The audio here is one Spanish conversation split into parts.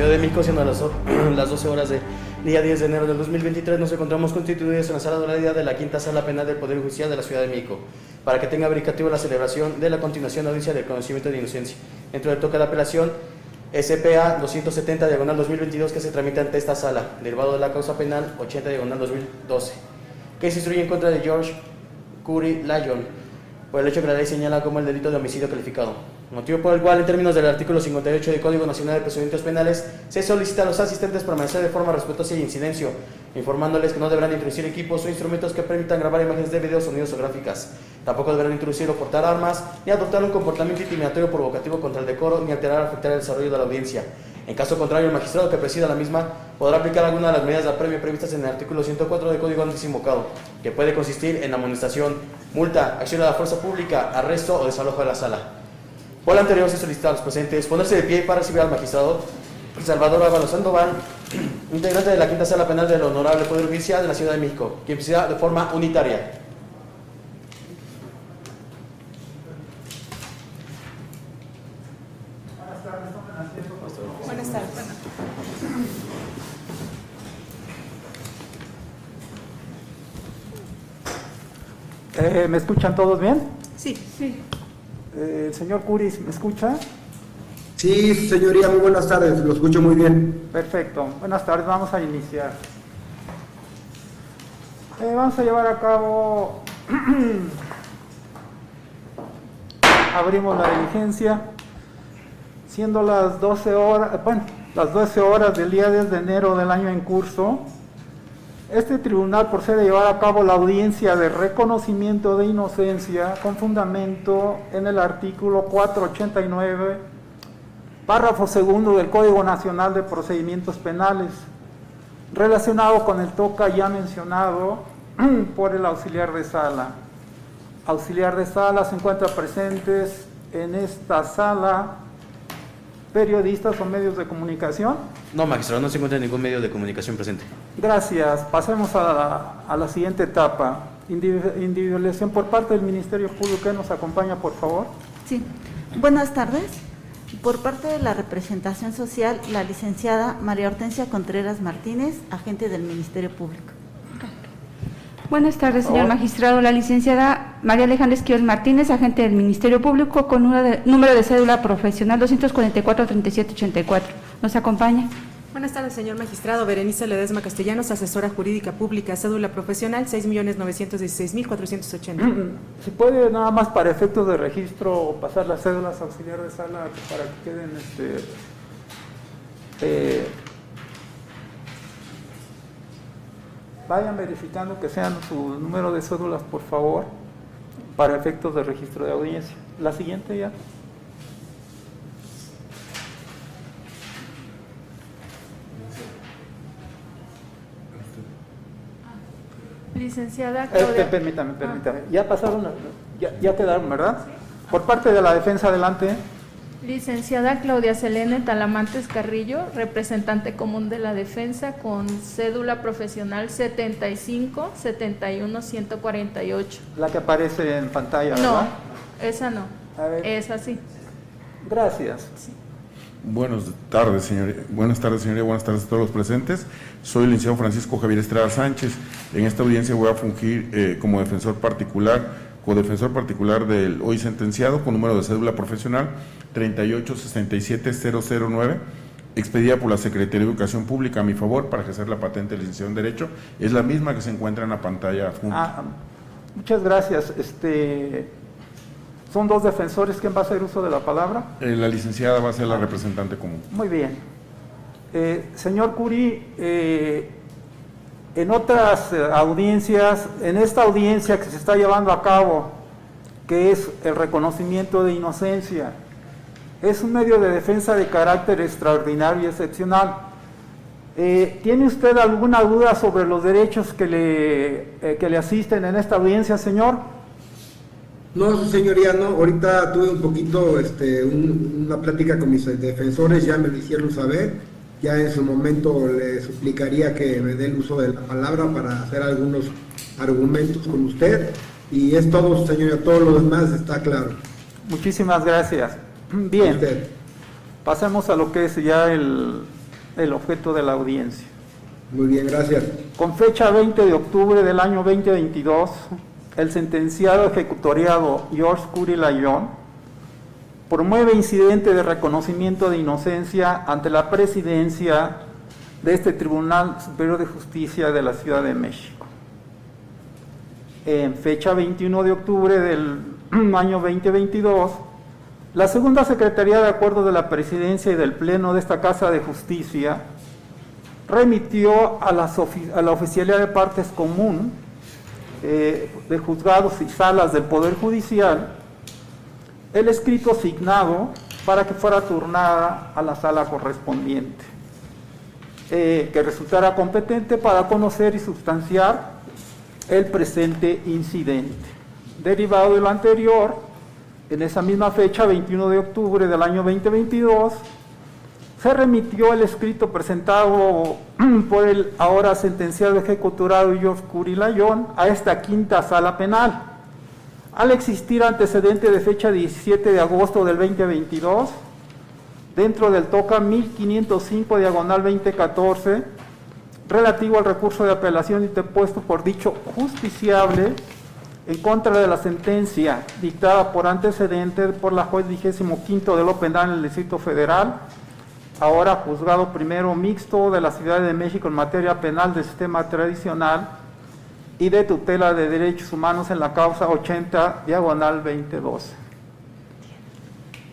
Ciudad de México, siendo las 12 horas del día 10 de enero del 2023, nos encontramos constituidos en la sala de oralidad de la Quinta Sala Penal del Poder Judicial de la Ciudad de México, para que tenga verificativo la celebración de la continuación de audiencia del conocimiento de inocencia. Dentro del toque de apelación, SPA 270/2022, que se tramita ante esta sala, derivado de la causa penal 80/2012, que se instruye en contra de George Curry Lyon, por el hecho que la ley señala como el delito de homicidio calificado. Motivo por el cual, en términos del artículo 58 del Código Nacional de Procedimientos Penales, se solicita a los asistentes permanecer de forma respetuosa y en silencio, informándoles que no deberán introducir equipos o instrumentos que permitan grabar imágenes de video, sonidos o gráficas. Tampoco deberán introducir o portar armas, ni adoptar un comportamiento intimidatorio o provocativo contra el decoro, ni alterar o afectar el desarrollo de la audiencia. En caso contrario, el magistrado que presida la misma podrá aplicar alguna de las medidas de apremio previstas en el artículo 104 del Código antes invocado, que puede consistir en amonestación, multa, acción a la fuerza pública, arresto o desalojo de la sala. Por lo anterior, se solicita a los presentes ponerse de pie para recibir al magistrado Salvador Ábalos Sandoval, integrante de la Quinta Sala Penal del Honorable Poder Judicial de la Ciudad de México, quien presida de forma unitaria. Buenas tardes. ¿Me escuchan todos bien? Sí, sí. El señor Curis, ¿me escucha? Sí, señoría, muy buenas tardes, lo escucho muy bien. Perfecto, buenas tardes, vamos a iniciar. Vamos a llevar a cabo, abrimos la diligencia, siendo las 12 horas, las 12 horas del día 10 de enero del año en curso. Este tribunal procede a llevar a cabo la audiencia de reconocimiento de inocencia con fundamento en el artículo 489, párrafo segundo del Código Nacional de Procedimientos Penales, relacionado con el TOCA ya mencionado por el auxiliar de sala. Auxiliar de sala, se encuentran presentes en esta sala periodistas o medios de comunicación. No, magistrado, no se encuentra ningún medio de comunicación presente. Gracias. Pasemos a la siguiente etapa. Individualización por parte del Ministerio Público. ¿Que nos acompaña, por favor? Sí. Buenas tardes. Por parte de la representación social, la licenciada María Hortensia Contreras Martínez, agente del Ministerio Público. Buenas tardes, señor magistrado. La licenciada María Alejandra Esquivel Martínez, agente del Ministerio Público, con número de cédula profesional 244-3784. ¿Nos acompaña? Buenas tardes, señor magistrado. Berenice Ledesma Castellanos, asesora jurídica pública, cédula profesional 6.916.480. Si puede, nada más para efectos de registro, pasar las cédulas auxiliar de sala para que queden vayan verificando que sean su número de cédulas, por favor, para efectos de registro de audiencia. La siguiente ya. Licenciada Claudia. Permítame. Ya pasaron, ya quedaron, ¿verdad? Por parte de la defensa, adelante. Licenciada Claudia Selene Talamantes Carrillo, representante común de la defensa, con cédula profesional 75-71-148. La que aparece en pantalla, ¿verdad? No, esa no. A ver. Es así. Gracias. Sí. Buenas tardes, señoría. Buenas tardes a todos los presentes. Soy el licenciado Francisco Javier Estrada Sánchez. En esta audiencia voy a fungir como defensor particular, codefensor particular del hoy sentenciado, con número de cédula profesional 3867009, expedida por la Secretaría de Educación Pública a mi favor para ejercer la patente de licenciado en Derecho. Es la misma que se encuentra en la pantalla adjunta. Muchas gracias. Son dos defensores. ¿Quién va a hacer uso de la palabra? La licenciada va a ser la representante común. Muy bien. Señor Curi, en otras audiencias, en esta audiencia que se está llevando a cabo, que es el reconocimiento de inocencia, es un medio de defensa de carácter extraordinario y excepcional. ¿Tiene usted alguna duda sobre los derechos que le asisten en esta audiencia, señor? No, señoría, no. Ahorita tuve un poquito, una plática con mis defensores, ya me lo hicieron saber. Ya en su momento le suplicaría que me dé el uso de la palabra para hacer algunos argumentos con usted. Y es todo, señoría, todo lo demás está claro. Muchísimas gracias. Bien, pasemos a lo que es ya el objeto de la audiencia. Muy bien, gracias. Con fecha 20 de octubre del año 2022, el sentenciado ejecutoriado George Curi Layón promueve incidente de reconocimiento de inocencia ante la presidencia de este Tribunal Superior de Justicia de la Ciudad de México. En fecha 21 de octubre del año 2022, la segunda Secretaría de Acuerdo de la Presidencia y del Pleno de esta Casa de Justicia remitió a la Oficialía de Partes Común de Juzgados y Salas del Poder Judicial el escrito asignado para que fuera turnada a la sala correspondiente, que resultara competente para conocer y sustanciar el presente incidente. Derivado de lo anterior, en esa misma fecha, 21 de octubre del año 2022, se remitió el escrito presentado por el ahora sentenciado ejecutorado George Curi Layón a esta quinta sala penal. Al existir antecedente de fecha 17 de agosto del 2022, dentro del TOCA 1505/2014, relativo al recurso de apelación interpuesto por dicho justiciable en contra de la sentencia dictada por antecedente por la juez 25º de lo penal en el Distrito Federal, ahora juzgado primero mixto de la Ciudad de México en materia penal del sistema tradicional y de tutela de derechos humanos en la causa 80/2012.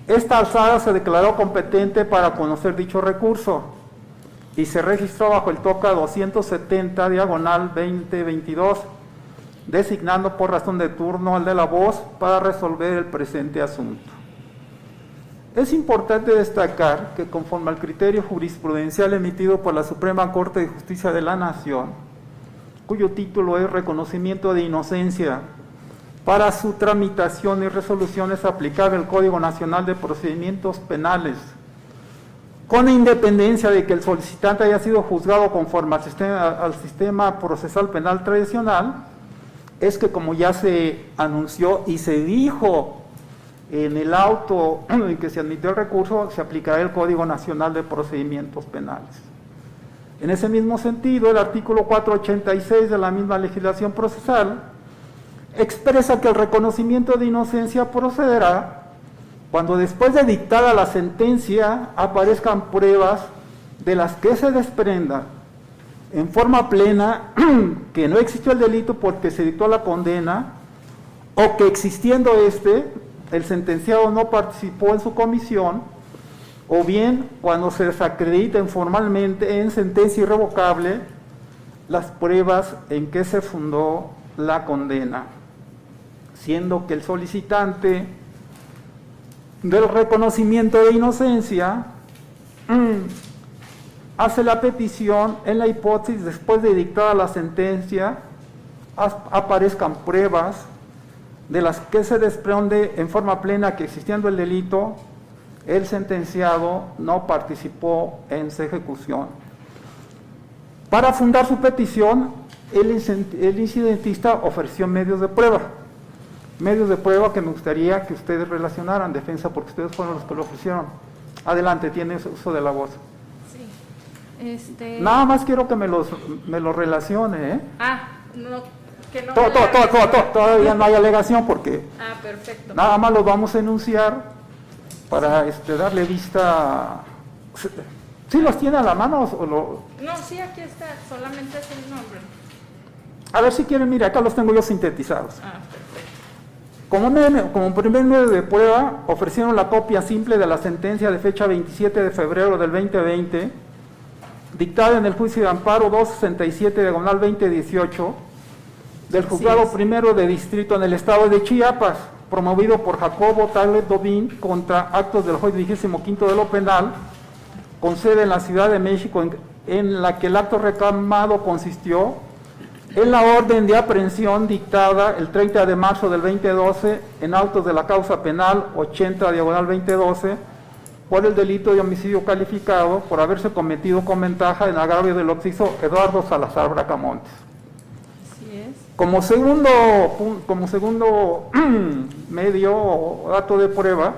Esta alzada se declaró competente para conocer dicho recurso y se registró bajo el TOCA 270/2022, designando por razón de turno al de la voz para resolver el presente asunto. Es importante destacar que conforme al criterio jurisprudencial emitido por la Suprema Corte de Justicia de la Nación, cuyo título es Reconocimiento de Inocencia, para su tramitación y resolución es aplicable el Código Nacional de Procedimientos Penales, con independencia de que el solicitante haya sido juzgado conforme al sistema procesal penal tradicional, es que como ya se anunció y se dijo en el auto en que se admitió el recurso, se aplicará el Código Nacional de Procedimientos Penales. En ese mismo sentido, el artículo 486 de la misma legislación procesal expresa que el reconocimiento de inocencia procederá cuando después de dictada la sentencia aparezcan pruebas de las que se desprenda en forma plena que no existió el delito porque se dictó la condena, o que existiendo el sentenciado no participó en su comisión, o bien cuando se desacrediten formalmente en sentencia irrevocable las pruebas en que se fundó la condena, siendo que el solicitante del reconocimiento de inocencia hace la petición en la hipótesis después de dictada la sentencia aparezcan pruebas de las que se desprende en forma plena que existiendo el delito, el sentenciado no participó en su ejecución. Para fundar su petición, el incidentista ofreció medios de prueba que me gustaría que ustedes relacionaran, defensa, porque ustedes fueron los que lo ofrecieron. Adelante, tiene uso de la voz. Sí. Nada más quiero que me lo relacione, ¿eh? No, que no. Todavía no hay alegación porque Perfecto. nada más los vamos a enunciar para darle vista. ¿Sí los tiene a la mano o lo...? No, sí, aquí está, solamente es el nombre. A ver si quieren, mira, acá los tengo yo sintetizados. Perfecto. Como primer medio de prueba, ofrecieron la copia simple de la sentencia de fecha 27 de febrero del 2020, dictada en el juicio de amparo 267/2018, del juzgado primero de distrito en el estado de Chiapas, promovido por Jacobo Tablet Dobín contra actos del juez 25º de lo penal, con sede en la Ciudad de México, en la que el acto reclamado consistió en la orden de aprehensión dictada el 30 de marzo del 2012 en autos de la causa penal 80/2012 por el delito de homicidio calificado por haberse cometido con ventaja en agravio del occiso Eduardo Salazar Bracamontes. Como segundo medio o dato de prueba,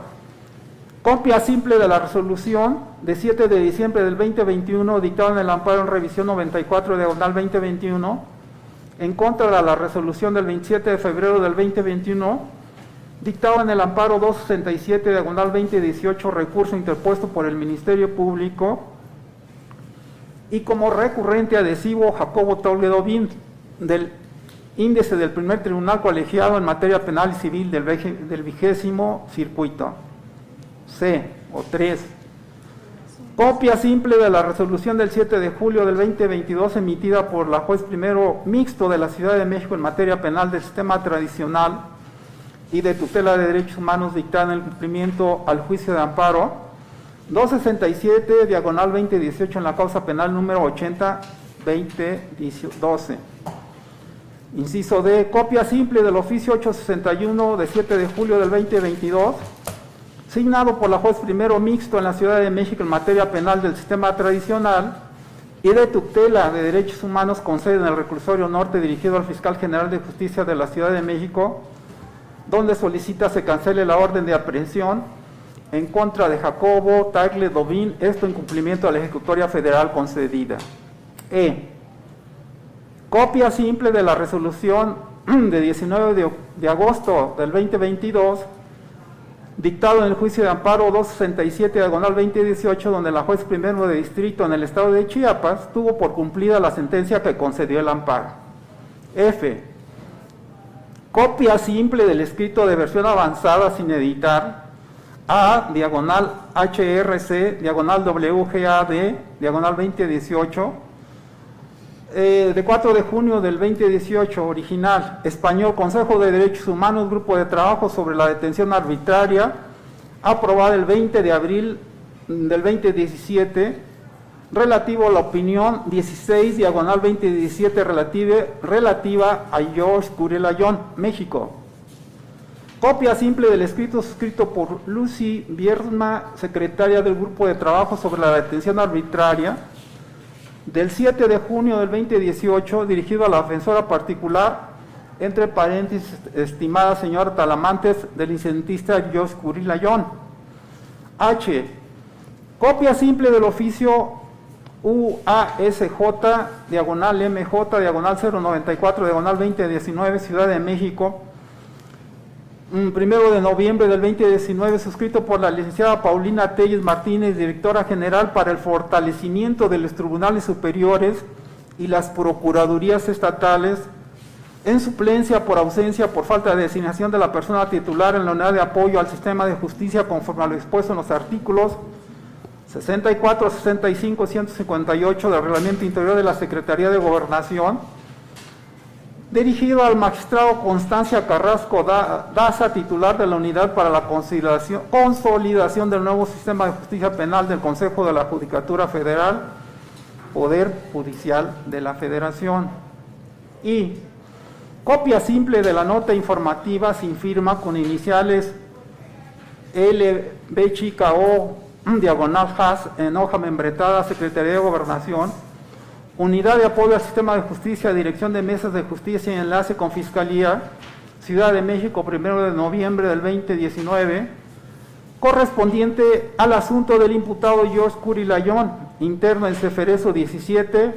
Copia simple de la resolución de 7 de diciembre del 2021 dictada en el amparo en revisión 94/2021 en contra de la resolución del 27 de febrero del 2021 dictada en el amparo 267/2018 recurso interpuesto por el Ministerio Público y como recurrente adhesivo Jacobo Toledo Bin del índice del primer tribunal colegiado en materia penal y civil del 20º circuito. C o 3. Copia simple de la resolución del 7 de julio del 2022 emitida por la juez primero mixto de la Ciudad de México en materia penal del sistema tradicional y de tutela de derechos humanos dictada en el cumplimiento al juicio de amparo 267/2018 en la causa penal número 80-2012. Inciso D, copia simple del oficio 861 de 7 de julio del 2022 signado por la juez primero mixto en la Ciudad de México en materia penal del sistema tradicional y de tutela de derechos humanos con sede en el reclusorio norte dirigido al fiscal general de justicia de la Ciudad de México, donde solicita se cancele la orden de aprehensión en contra de Jacobo Tagle Dobín, esto en cumplimiento a la ejecutoria federal concedida. E. Copia simple de la resolución de 19 de agosto del 2022 dictado en el juicio de amparo 267/2018, donde la juez primero de distrito en el estado de Chiapas tuvo por cumplida la sentencia que concedió el amparo. F. Copia simple del escrito de versión avanzada sin editar A/HRC/WGAD/2018 de 4 de junio del 2018, original, español, Consejo de Derechos Humanos, Grupo de Trabajo sobre la Detención Arbitraria, aprobada el 20 de abril del 2017, relativo a la opinión 16/2017 relativa a George Curela-Yon, México. Copia simple del escrito suscrito por Lucy Biersma, secretaria del Grupo de Trabajo sobre la Detención Arbitraria, del 7 de junio del 2018, dirigido a la defensora particular, entre paréntesis, estimada señora Talamantes, del incidentista George Curela-Yon. H. Copia simple del oficio UASJ-MJ-094-2019, Ciudad de México, 1 de noviembre del 2019, suscrito por la licenciada Paulina Telles Martínez, directora general para el fortalecimiento de los tribunales superiores y las procuradurías estatales, en suplencia por ausencia por falta de designación de la persona titular en la unidad de apoyo al sistema de justicia conforme a lo expuesto en los artículos 64, 65, 158 del Reglamento Interior de la Secretaría de Gobernación, dirigido al magistrado Constancia Carrasco Daza, titular de la Unidad para la Consolidación del Nuevo Sistema de Justicia Penal del Consejo de la Judicatura Federal, Poder Judicial de la Federación. Y copia simple de la nota informativa sin firma con iniciales LB chica O diagonal HAS en hoja membretada, Secretaría de Gobernación, Unidad de Apoyo al Sistema de Justicia, Dirección de Mesas de Justicia y Enlace con Fiscalía, Ciudad de México, 1 de noviembre del 2019, correspondiente al asunto del imputado George Curela-Yon, interno en Ceferezo 17,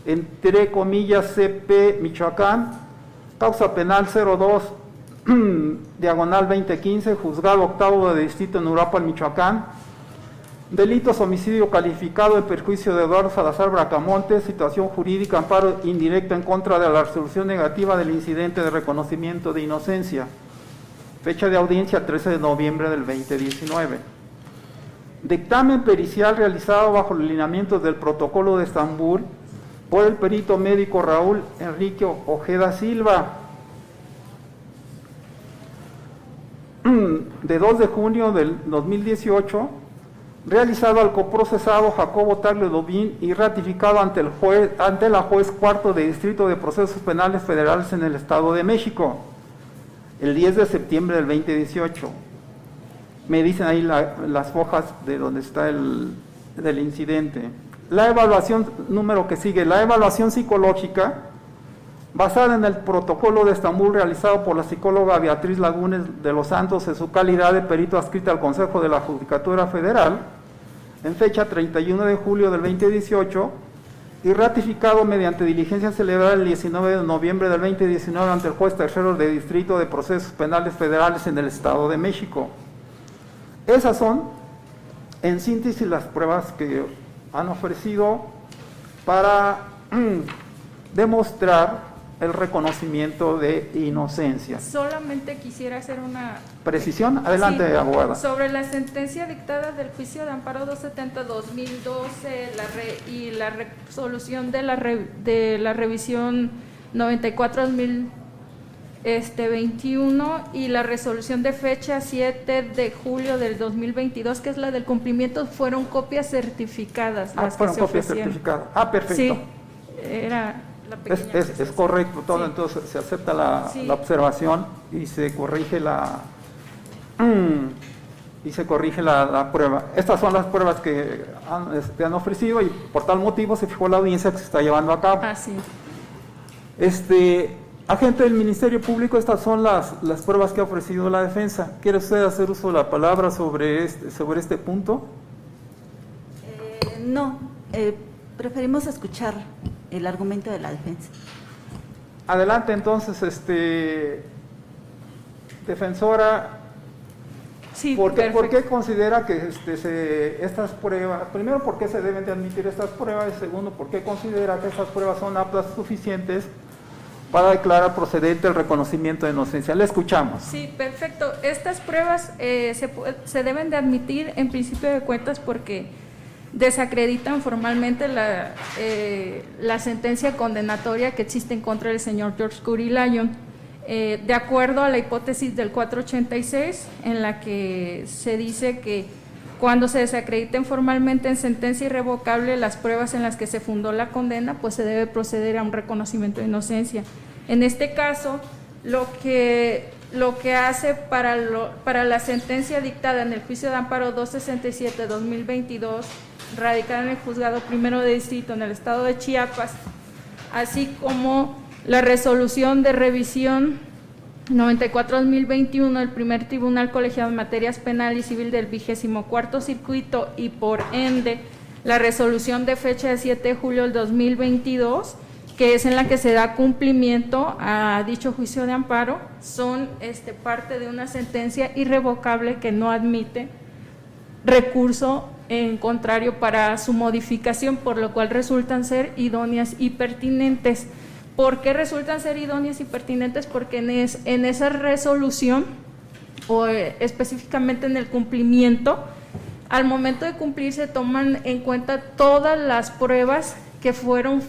entre comillas CP Michoacán, causa penal 02, diagonal 2015, juzgado octavo de distrito en Uruapan, Michoacán. Delitos: homicidio calificado en perjuicio de Eduardo Salazar Bracamontes, situación jurídica, amparo indirecto en contra de la resolución negativa del incidente de reconocimiento de inocencia. Fecha de audiencia 13 de noviembre del 2019. Dictamen pericial realizado bajo los lineamientos del protocolo de Estambul por el perito médico Raúl Enrique Ojeda Silva, de 2 de junio del 2018, realizado al coprocesado Jacobo Tagle Dobín y ratificado ante la juez cuarto de Distrito de Procesos Penales Federales en el Estado de México, el 10 de septiembre del 2018. Me dicen ahí las hojas de donde está del incidente. La evaluación, número que sigue, la evaluación psicológica basada en el protocolo de Estambul realizado por la psicóloga Beatriz Lagunes de los Santos en su calidad de perito adscrita al Consejo de la Judicatura Federal, en fecha 31 de julio del 2018, y ratificado mediante diligencia celebrada el 19 de noviembre del 2019 ante el juez tercero de Distrito de Procesos Penales Federales en el Estado de México. Esas son, en síntesis, las pruebas que han ofrecido para demostrar el reconocimiento de inocencia. Solamente quisiera hacer una ¿Precisión? Adelante, sí, abogada. sobre la sentencia dictada del juicio de amparo 270-2012 y la resolución de la revisión 94-2021 y la resolución de fecha 7 de julio del 2022, que es la del cumplimiento, fueron copias certificadas. Las fueron que se copias ofrecieron. certificadas. Perfecto. Sí, era la pequeña Es correcto todo, sí. entonces se acepta la, Sí. la observación y se corrige la la prueba. Estas son las pruebas que han ofrecido y por tal motivo se fijó la audiencia que se está llevando a cabo. Así. Agente del Ministerio Público, estas son las pruebas que ha ofrecido la defensa. ¿Quiere usted hacer uso de la palabra sobre este punto? No, preferimos escuchar el argumento de la defensa. Adelante, entonces, defensora. Sí, ¿Por qué perfecto. considera que estas pruebas, primero, por qué se deben de admitir estas pruebas, y segundo, por qué considera que estas pruebas son aptas suficientes para declarar procedente el reconocimiento de inocencia? Le escuchamos. Sí, perfecto. Estas pruebas se deben de admitir en principio de cuentas porque desacreditan formalmente la sentencia condenatoria que existe en contra del señor George Curry Lyon. De acuerdo a la hipótesis del 486, en la que se dice que cuando se desacrediten formalmente en sentencia irrevocable las pruebas en las que se fundó la condena, pues se debe proceder a un reconocimiento de inocencia. En este caso, lo que hace para la sentencia dictada en el juicio de amparo 267-2022, radicada en el juzgado primero de distrito en el estado de Chiapas, así como la resolución de revisión 94-2021 del primer tribunal colegiado en materias penal y civil del 24º circuito y por ende la resolución de fecha de 7 de julio del 2022, que es en la que se da cumplimiento a dicho juicio de amparo, son parte de una sentencia irrevocable que no admite recurso en contrario para su modificación, por lo cual resultan ser idóneas y pertinentes. ¿Por qué resultan ser idóneas y pertinentes? Porque en esa resolución, o específicamente en el cumplimiento, al momento de cumplir se toman en cuenta todas las pruebas que fueron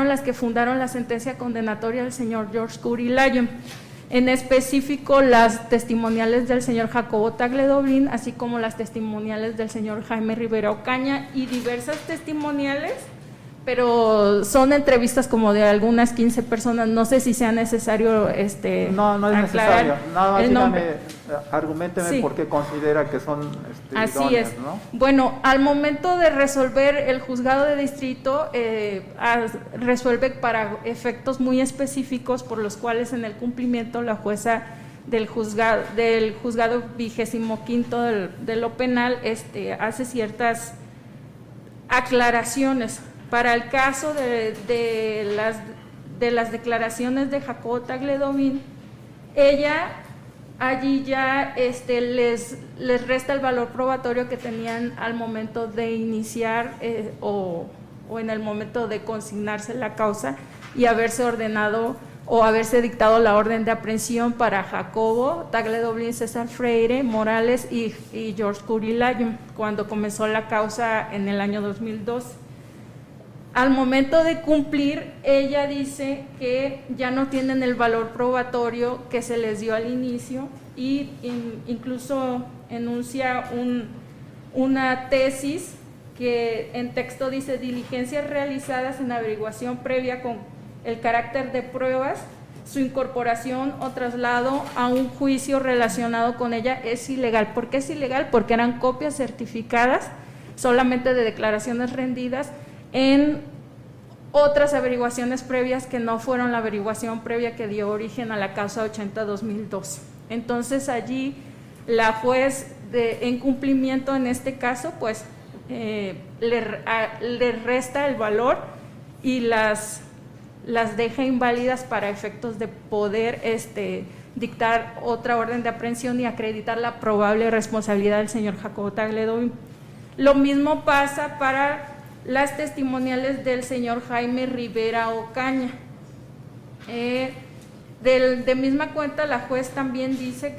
las que fundaron la sentencia condenatoria del señor George Curry Lyon. En específico, las testimoniales del señor Jacobo Tagle-Doblin, así como las testimoniales del señor Jaime Rivera Ocaña y diversas testimoniales, pero son entrevistas como de algunas 15 personas, no sé si sea necesario No es aclarar necesario, nada más el nombre. Arguménteme Sí. por qué considera que son Así idóneas, es. ¿no? Bueno, al momento de resolver el juzgado de distrito, resuelve para efectos muy específicos por los cuales en el cumplimiento la jueza del juzgado 25º de lo penal hace ciertas aclaraciones. Para el caso de las declaraciones de Jacobo Tagle-Doblin, ella allí ya les resta el valor probatorio que tenían al momento de iniciar o en el momento de consignarse la causa y haberse ordenado o haberse dictado la orden de aprehensión para Jacobo Tagle-Doblin, César Freire Morales y George Curry Lyon cuando comenzó la causa en el año 2002. Al momento de cumplir, ella dice que ya no tienen el valor probatorio que se les dio al inicio y incluso enuncia una tesis que en texto dice: diligencias realizadas en averiguación previa con el carácter de pruebas, su incorporación o traslado a un juicio relacionado con ella es ilegal. ¿Por qué es ilegal? Porque eran copias certificadas solamente de declaraciones rendidas en otras averiguaciones previas que no fueron la averiguación previa que dio origen a la causa 80-2012. Entonces allí la juez en cumplimiento en este caso pues le resta el valor y las deja inválidas para efectos de poder dictar otra orden de aprehensión y acreditar la probable responsabilidad del señor Jacobo Tagle Dovin. Lo mismo pasa para las testimoniales del señor Jaime Rivera Ocaña. De misma cuenta, la juez también dice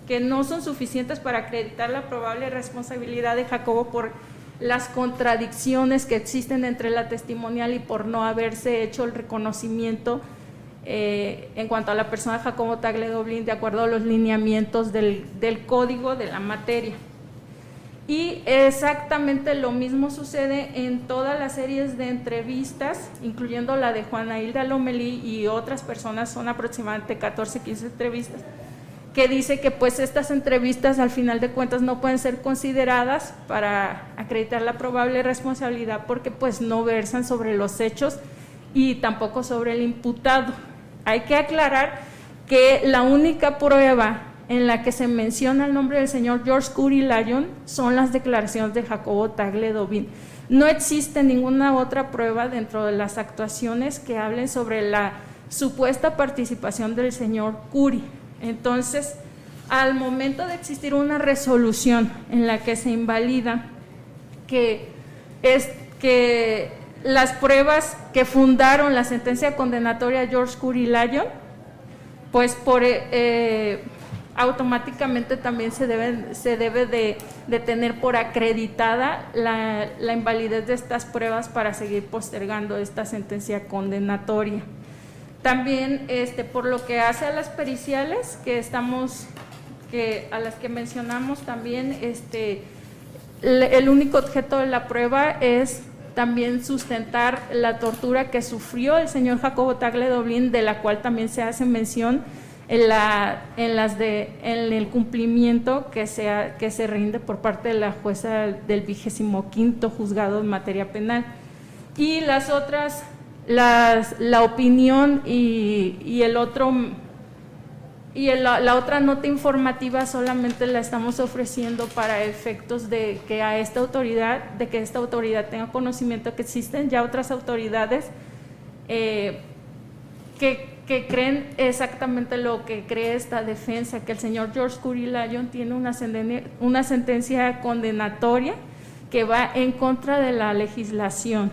que no son suficientes para acreditar la probable responsabilidad de Jacobo por las contradicciones que existen entre la testimonial y por no haberse hecho el reconocimiento en cuanto a la persona Jacobo Tagle Dovin de acuerdo a los lineamientos del código de la materia. Y exactamente lo mismo sucede en todas las series de entrevistas, incluyendo la de Juana Hilda Lomelí y otras personas, son aproximadamente 14-15 entrevistas, que dice que pues estas entrevistas al final de cuentas no pueden ser consideradas para acreditar la probable responsabilidad porque pues no versan sobre los hechos y tampoco sobre el imputado. Hay que aclarar que la única prueba en la que se menciona el nombre del señor George Curry Lyon son las declaraciones de Jacobo Tagle Dovin. No existe ninguna otra prueba dentro de las actuaciones que hablen sobre la supuesta participación del señor Curry. Entonces, al momento de existir una resolución en la que se invalida que las pruebas que fundaron la sentencia condenatoria de George Curry Lyon, pues automáticamente también se debe de tener por acreditada la invalidez de estas pruebas para seguir postergando esta sentencia condenatoria. También por lo que hace a las periciales a las que mencionamos también, el único objeto de la prueba es también sustentar la tortura que sufrió el señor Jacobo Tagle Dovin, de la cual también se hace mención en el cumplimiento que se rinde por parte de la jueza del 25º juzgado en materia penal. Y las otras, la opinión la otra nota informativa solamente la estamos ofreciendo para efectos de que esta autoridad tenga conocimiento que existen ya otras autoridades que creen exactamente lo que cree esta defensa, que el señor George Curry Lyon tiene una sentencia condenatoria que va en contra de la legislación.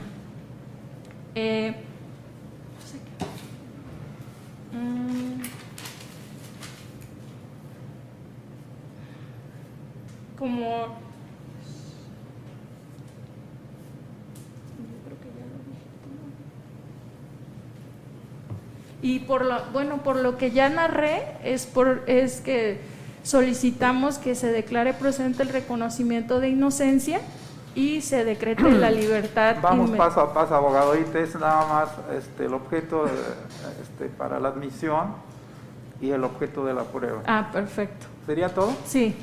Y por lo que ya narré, es que solicitamos que se declare procedente el reconocimiento de inocencia y se decrete la libertad. Vamos paso a paso, abogado. Ahorita es nada más el objeto para la admisión y el objeto de la prueba. Ah, perfecto. ¿Sería todo? Sí.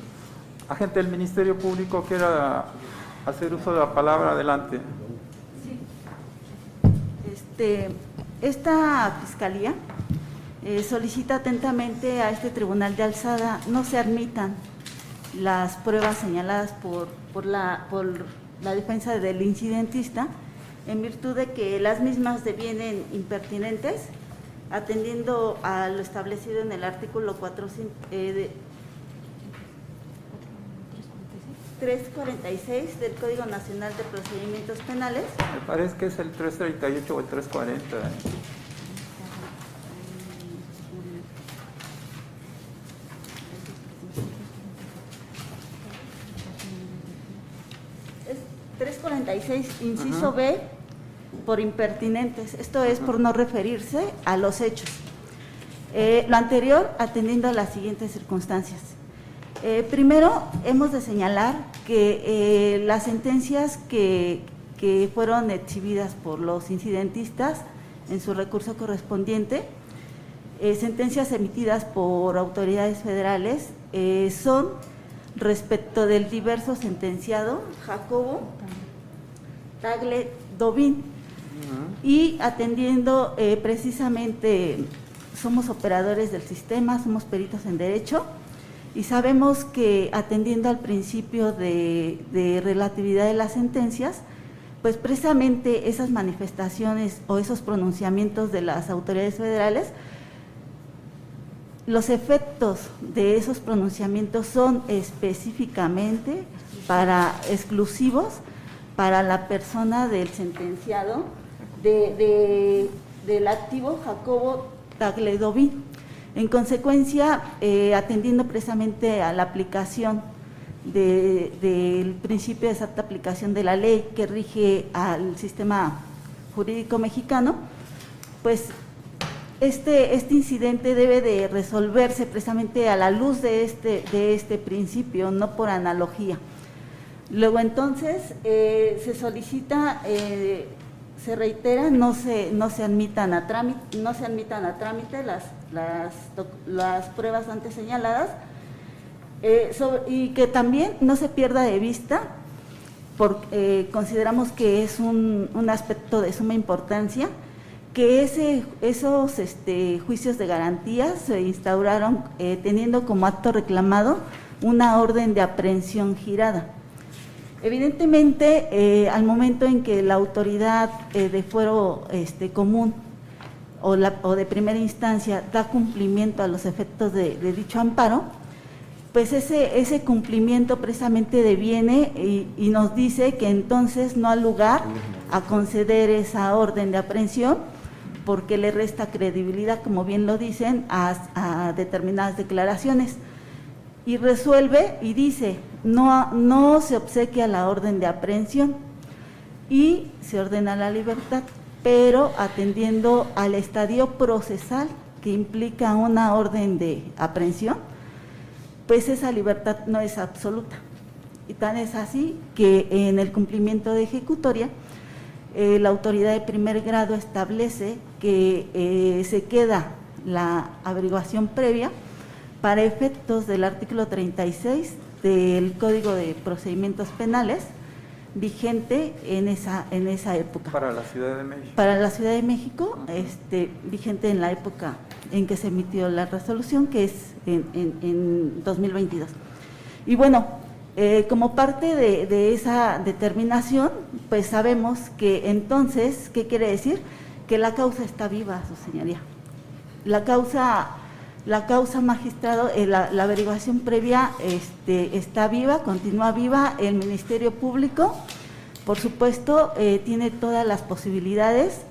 Agente del Ministerio Público, quiera hacer uso de la palabra, adelante. Sí. Esta fiscalía solicita atentamente a este tribunal de alzada no se admitan las pruebas señaladas por la defensa del incidentista, en virtud de que las mismas devienen impertinentes, atendiendo a lo establecido en el artículo 346 del Código Nacional de Procedimientos Penales. Me parece que es el 338 o el 340. Es 346, inciso B, por impertinentes. Esto es por no referirse a los hechos. Lo anterior, atendiendo a las siguientes circunstancias. Primero, hemos de señalar que las sentencias que fueron exhibidas por los incidentistas en su recurso correspondiente, sentencias emitidas por autoridades federales, son respecto del diverso sentenciado Jacobo Tagle Dovin. Y atendiendo precisamente, somos operadores del sistema, somos peritos en derecho, y sabemos que atendiendo al principio de relatividad de las sentencias, pues precisamente esas manifestaciones o esos pronunciamientos de las autoridades federales, los efectos de esos pronunciamientos son específicamente exclusivos para la persona del sentenciado del activo Jacobo Tagledovin. En consecuencia, atendiendo precisamente a la aplicación del principio de exacta aplicación de la ley que rige al sistema jurídico mexicano, pues este incidente debe de resolverse precisamente a la luz de este principio, no por analogía. Luego entonces se solicita, se reitera, no se admitan a trámite las pruebas antes señaladas, y que también no se pierda de vista, porque consideramos que es un aspecto de suma importancia, que esos juicios de garantía se instauraron teniendo como acto reclamado una orden de aprehensión girada. Evidentemente, al momento en que la autoridad de fuero común o de primera instancia da cumplimiento a los efectos de dicho amparo, pues ese cumplimiento precisamente deviene y nos dice que entonces no hay lugar a conceder esa orden de aprehensión, porque le resta credibilidad, como bien lo dicen, a determinadas declaraciones. Y resuelve y dice, no se obsequia la orden de aprehensión y se ordena la libertad, pero atendiendo al estadio procesal que implica una orden de aprehensión, pues esa libertad no es absoluta. Y tan es así que en el cumplimiento de ejecutoria, la autoridad de primer grado establece que se queda la averiguación previa para efectos del artículo 36 del Código de Procedimientos Penales, vigente en esa época. Para la Ciudad de México. Para la Ciudad de México, vigente en la época en que se emitió la resolución, que es en 2022. Y bueno, como parte de esa determinación, pues sabemos que entonces, ¿qué quiere decir? Que la causa está viva, su señoría. La causa, magistrado, la averiguación previa está viva, continúa viva. El Ministerio Público, por supuesto, tiene todas las posibilidades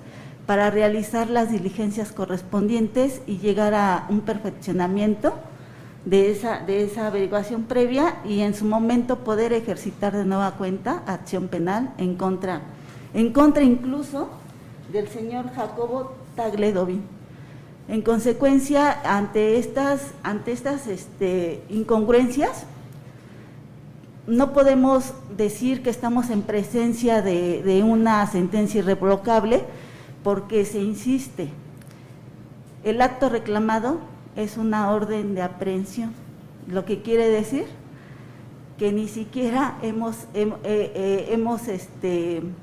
para realizar las diligencias correspondientes y llegar a un perfeccionamiento de esa averiguación previa y en su momento poder ejercitar de nueva cuenta acción penal en contra incluso del señor Jacobo Tagledovin. En consecuencia, ante estas incongruencias, no podemos decir que estamos en presencia de una sentencia irrevocable, porque se insiste. El acto reclamado es una orden de aprehensión, lo que quiere decir que ni siquiera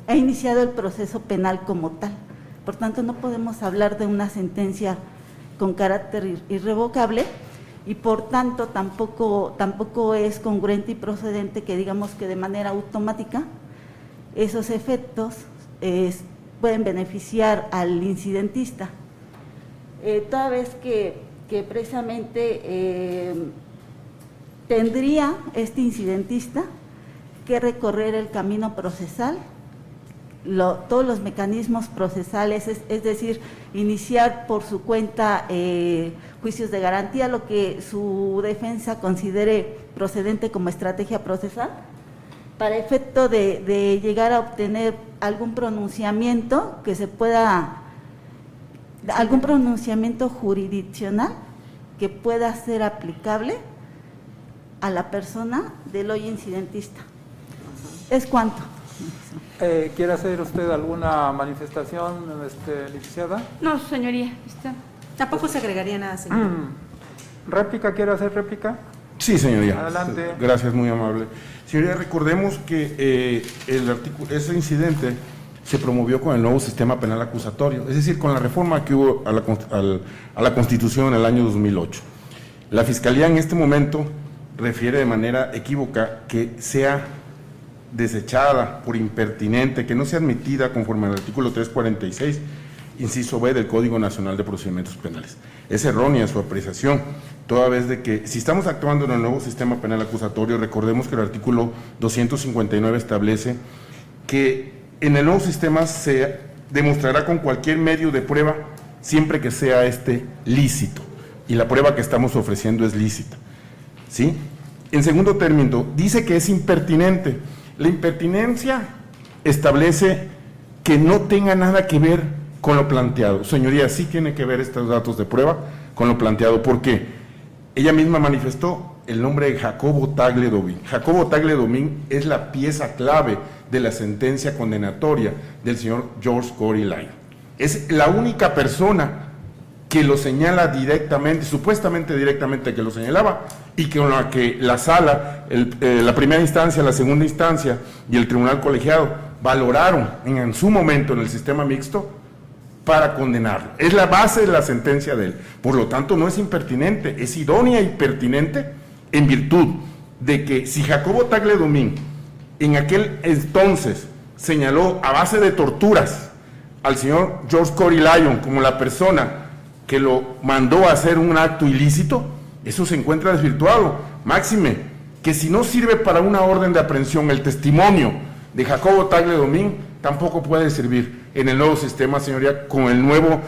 ha iniciado el proceso penal como tal. Por tanto, no podemos hablar de una sentencia con carácter irrevocable y por tanto tampoco es congruente y procedente que digamos que de manera automática esos efectos pueden beneficiar al incidentista. Toda vez que precisamente tendría este incidentista que recorrer el camino procesal, todos los mecanismos procesales, es decir, iniciar por su cuenta juicios de garantía, lo que su defensa considere procedente como estrategia procesal, para efecto de llegar a obtener algún pronunciamiento algún pronunciamiento jurisdiccional que pueda ser aplicable a la persona del hoy incidentista. ¿Es cuánto? ¿Quiere hacer usted alguna manifestación, licenciada? No, señoría. Tampoco se agregaría nada, señor. ¿Réplica? ¿Quiere hacer réplica? Sí, señoría. Adelante. Gracias, muy amable. Señoría, recordemos que ese incidente se promovió con el nuevo sistema penal acusatorio, es decir, con la reforma que hubo a la Constitución en el año 2008. La Fiscalía en este momento refiere de manera equívoca que sea desechada por impertinente, que no sea admitida conforme al artículo 346, inciso B del Código Nacional de Procedimientos Penales. Es errónea su apreciación, toda vez de que si estamos actuando en el nuevo sistema penal acusatorio, recordemos que el artículo 259 establece que en el nuevo sistema se demostrará con cualquier medio de prueba siempre que sea lícito, y la prueba que estamos ofreciendo es lícita, ¿sí? En segundo término, dice que es impertinente. La impertinencia establece que no tenga nada que ver con lo planteado. Señoría, sí tiene que ver estos datos de prueba con lo planteado, porque ella misma manifestó el nombre de Jacobo Tagle Domín. Jacobo Tagle Domín es la pieza clave de la sentencia condenatoria del señor George Cory Lyon. Es la única persona que lo señala directamente, supuestamente directamente que lo señalaba, y con la que la sala, la primera instancia, la segunda instancia y el tribunal colegiado valoraron en su momento en el sistema mixto para condenarlo. Es la base de la sentencia de él. Por lo tanto, no es impertinente, es idónea y pertinente en virtud de que si Jacobo Tagle Domín en aquel entonces señaló a base de torturas al señor George Cory Lyon como la persona que lo mandó a hacer un acto ilícito, eso se encuentra desvirtuado. Máxime, que si no sirve para una orden de aprehensión el testimonio de Jacobo Tagle Domín, tampoco puede servir en el nuevo sistema, señoría, con el nuevo,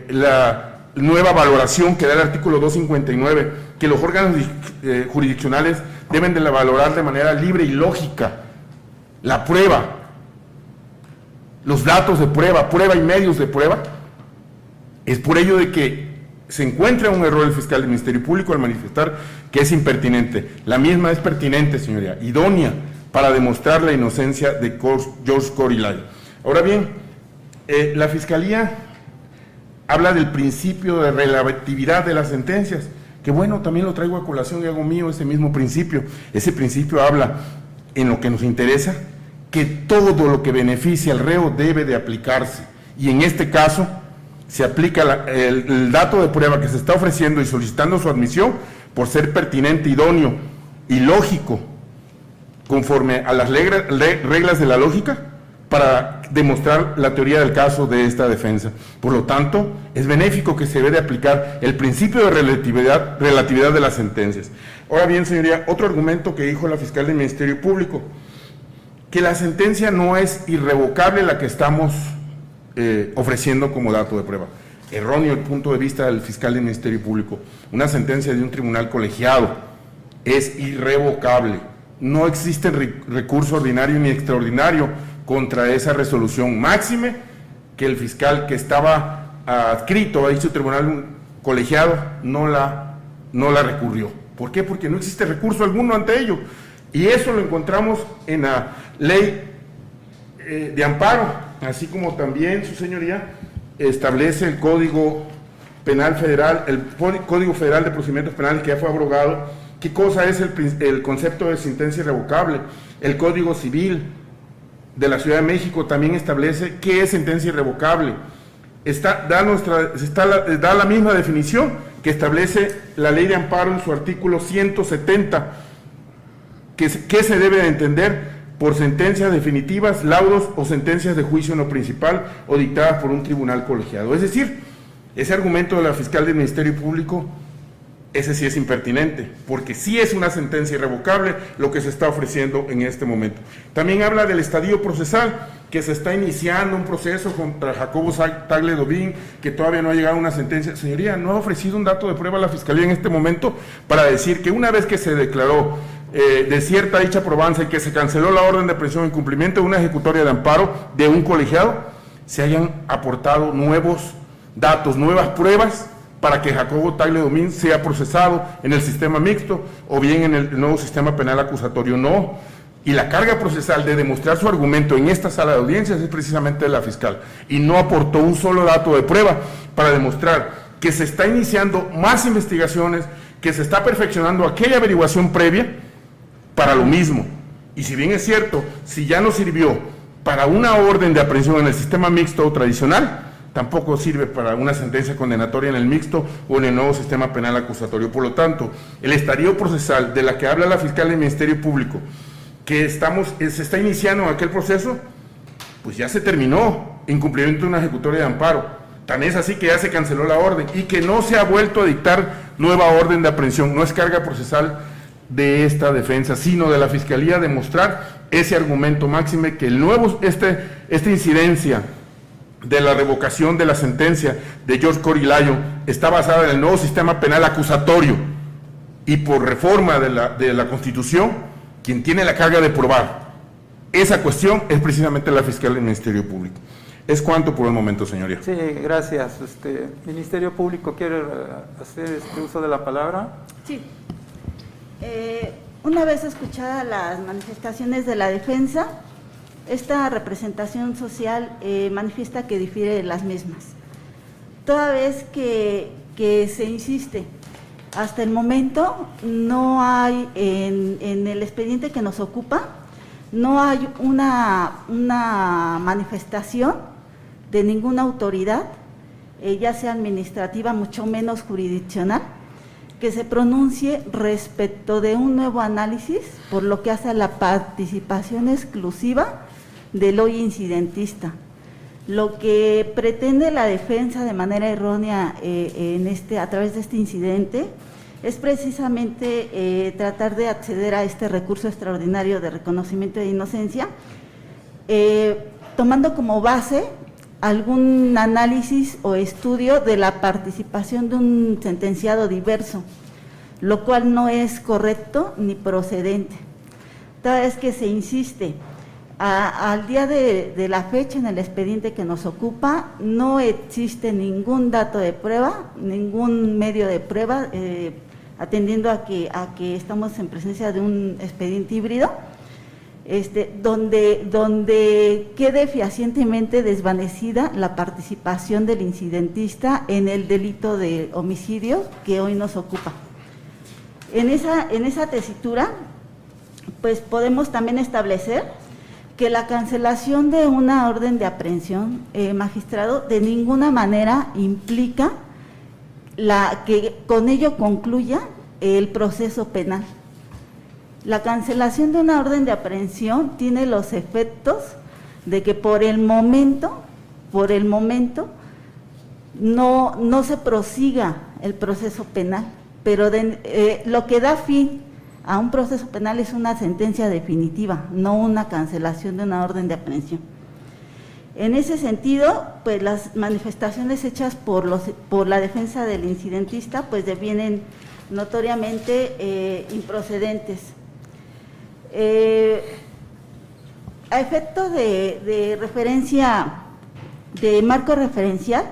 la nueva valoración que da el artículo 259, que los órganos jurisdiccionales deben de valorar de manera libre y lógica la prueba, los datos de prueba, prueba y medios de prueba. Es por ello de que se encuentra un error del fiscal del Ministerio Público al manifestar que es impertinente. La misma es pertinente, señoría, idónea para demostrar la inocencia de George Cory Lyon. Ahora bien, la Fiscalía habla del principio de relatividad de las sentencias, que bueno, también lo traigo a colación y hago mío ese mismo principio. Ese principio habla, en lo que nos interesa, que todo lo que beneficia al reo debe de aplicarse, y en este caso se aplica el dato de prueba que se está ofreciendo y solicitando su admisión por ser pertinente, idóneo y lógico, conforme a las reglas de la lógica, para demostrar la teoría del caso de esta defensa. Por lo tanto, es benéfico que se debe de aplicar el principio de relatividad de las sentencias. Ahora bien, señoría, otro argumento que dijo la fiscal del Ministerio Público, que la sentencia no es irrevocable la que estamos ofreciendo como dato de prueba. Erróneo el punto de vista del fiscal del Ministerio Público. Una sentencia de un tribunal colegiado es irrevocable. No existe recurso ordinario ni extraordinario contra esa resolución. Máxime que el fiscal que estaba adscrito a dicho tribunal colegiado no la recurrió. ¿Por qué? Porque no existe recurso alguno ante ello. Y eso lo encontramos en la ley de amparo, así como también, su señoría, establece el Código Penal Federal, el Código Federal de Procedimientos Penales, que ya fue abrogado. ¿Qué cosa es el concepto de sentencia irrevocable? El Código Civil de la Ciudad de México también establece qué es sentencia irrevocable. Da la misma definición que establece la Ley de Amparo en su artículo 170, que se debe de entender por sentencias definitivas, laudos o sentencias de juicio en lo principal o dictadas por un tribunal colegiado. Es decir, ese argumento de la fiscal del Ministerio Público, ese sí es impertinente, porque sí es una sentencia irrevocable lo que se está ofreciendo en este momento. También habla del estadio procesal, que se está iniciando un proceso contra Jacobo Tagle Domín, que todavía no ha llegado a una sentencia. Señoría, no ha ofrecido un dato de prueba a la Fiscalía en este momento para decir que una vez que se declaró desierta dicha probanza y que se canceló la orden de aprehensión en cumplimiento de una ejecutoria de amparo de un colegiado, se hayan aportado nuevos datos, nuevas pruebas para que Jacobo Tagle Domín sea procesado en el sistema mixto o bien en el nuevo sistema penal acusatorio. No, y la carga procesal de demostrar su argumento en esta sala de audiencias es precisamente de la fiscal, y no aportó un solo dato de prueba para demostrar que se está iniciando más investigaciones, que se está perfeccionando aquella averiguación previa para lo mismo. Y si bien es cierto, si ya no sirvió para una orden de aprehensión en el sistema mixto o tradicional, tampoco sirve para una sentencia condenatoria en el mixto o en el nuevo sistema penal acusatorio. Por lo tanto, el estadio procesal de la que habla la fiscal del Ministerio Público, que se está iniciando aquel proceso, pues ya se terminó en cumplimiento de una ejecutoria de amparo. Tan es así que ya se canceló la orden y que no se ha vuelto a dictar nueva orden de aprehensión. No es carga procesal de esta defensa, sino de la Fiscalía demostrar ese argumento máxime que el nuevo, esta incidencia de la revocación de la sentencia de George Corilayo está basada en el nuevo sistema penal acusatorio y por reforma de la Constitución, quien tiene la carga de probar esa cuestión es precisamente la fiscal del Ministerio Público. Es cuanto por el momento, señoría. Sí, gracias. Ministerio Público quiere hacer uso de la palabra. Sí. Una vez escuchadas las manifestaciones de la defensa, esta representación social manifiesta que difiere de las mismas. Toda vez que se insiste, hasta el momento no hay en el expediente que nos ocupa, no hay una manifestación de ninguna autoridad, ya sea administrativa, mucho menos jurisdiccional, que se pronuncie respecto de un nuevo análisis por lo que hace a la participación exclusiva del hoy incidentista. Lo que pretende la defensa de manera errónea a través de este incidente es precisamente tratar de acceder a este recurso extraordinario de reconocimiento de inocencia, tomando como base algún análisis o estudio de la participación de un sentenciado diverso, lo cual no es correcto ni procedente. Toda vez que se insiste, al día de la fecha en el expediente que nos ocupa, no existe ningún dato de prueba, ningún medio de prueba, atendiendo a que estamos en presencia de un expediente híbrido, donde quede fehacientemente desvanecida la participación del incidentista en el delito de homicidio que hoy nos ocupa. En esa tesitura, pues podemos también establecer que la cancelación de una orden de aprehensión, magistrado, de ninguna manera implica que con ello concluya el proceso penal. La cancelación de una orden de aprehensión tiene los efectos de que por el momento no se prosiga el proceso penal, pero lo que da fin a un proceso penal es una sentencia definitiva, no una cancelación de una orden de aprehensión. En ese sentido, pues las manifestaciones hechas por la defensa del incidentista pues devienen notoriamente improcedentes. A efecto de referencia, de marco referencial,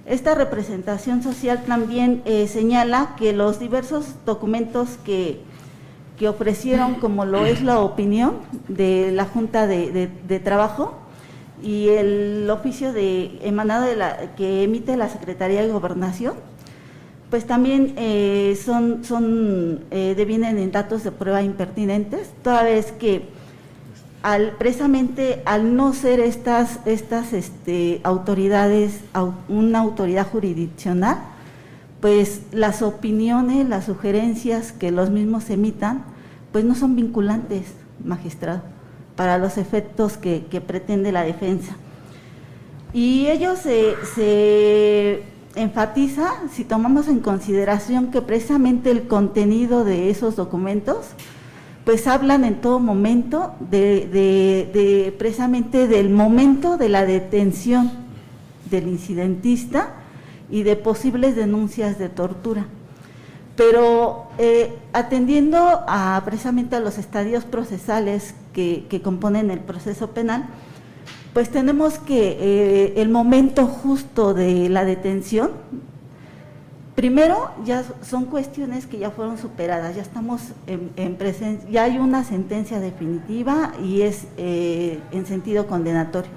esta representación social también señala que los diversos documentos que ofrecieron, como lo es la opinión de la Junta de Trabajo y el oficio emanado que emite la Secretaría de Gobernación, pues también devienen en datos de prueba impertinentes, toda vez que precisamente al no ser estas autoridades una autoridad jurisdiccional, pues las opiniones, las sugerencias que los mismos emitan, pues no son vinculantes, magistrado, para los efectos que pretende la defensa. Y ello se enfatiza, si tomamos en consideración que precisamente el contenido de esos documentos, pues hablan en todo momento precisamente del momento de la detención del incidentista y de posibles denuncias de tortura. Pero atendiendo precisamente a los estadios procesales que componen el proceso penal, pues tenemos que el momento justo de la detención, primero ya son cuestiones que ya fueron superadas, ya estamos en presencia, ya hay una sentencia definitiva y es en sentido condenatorio.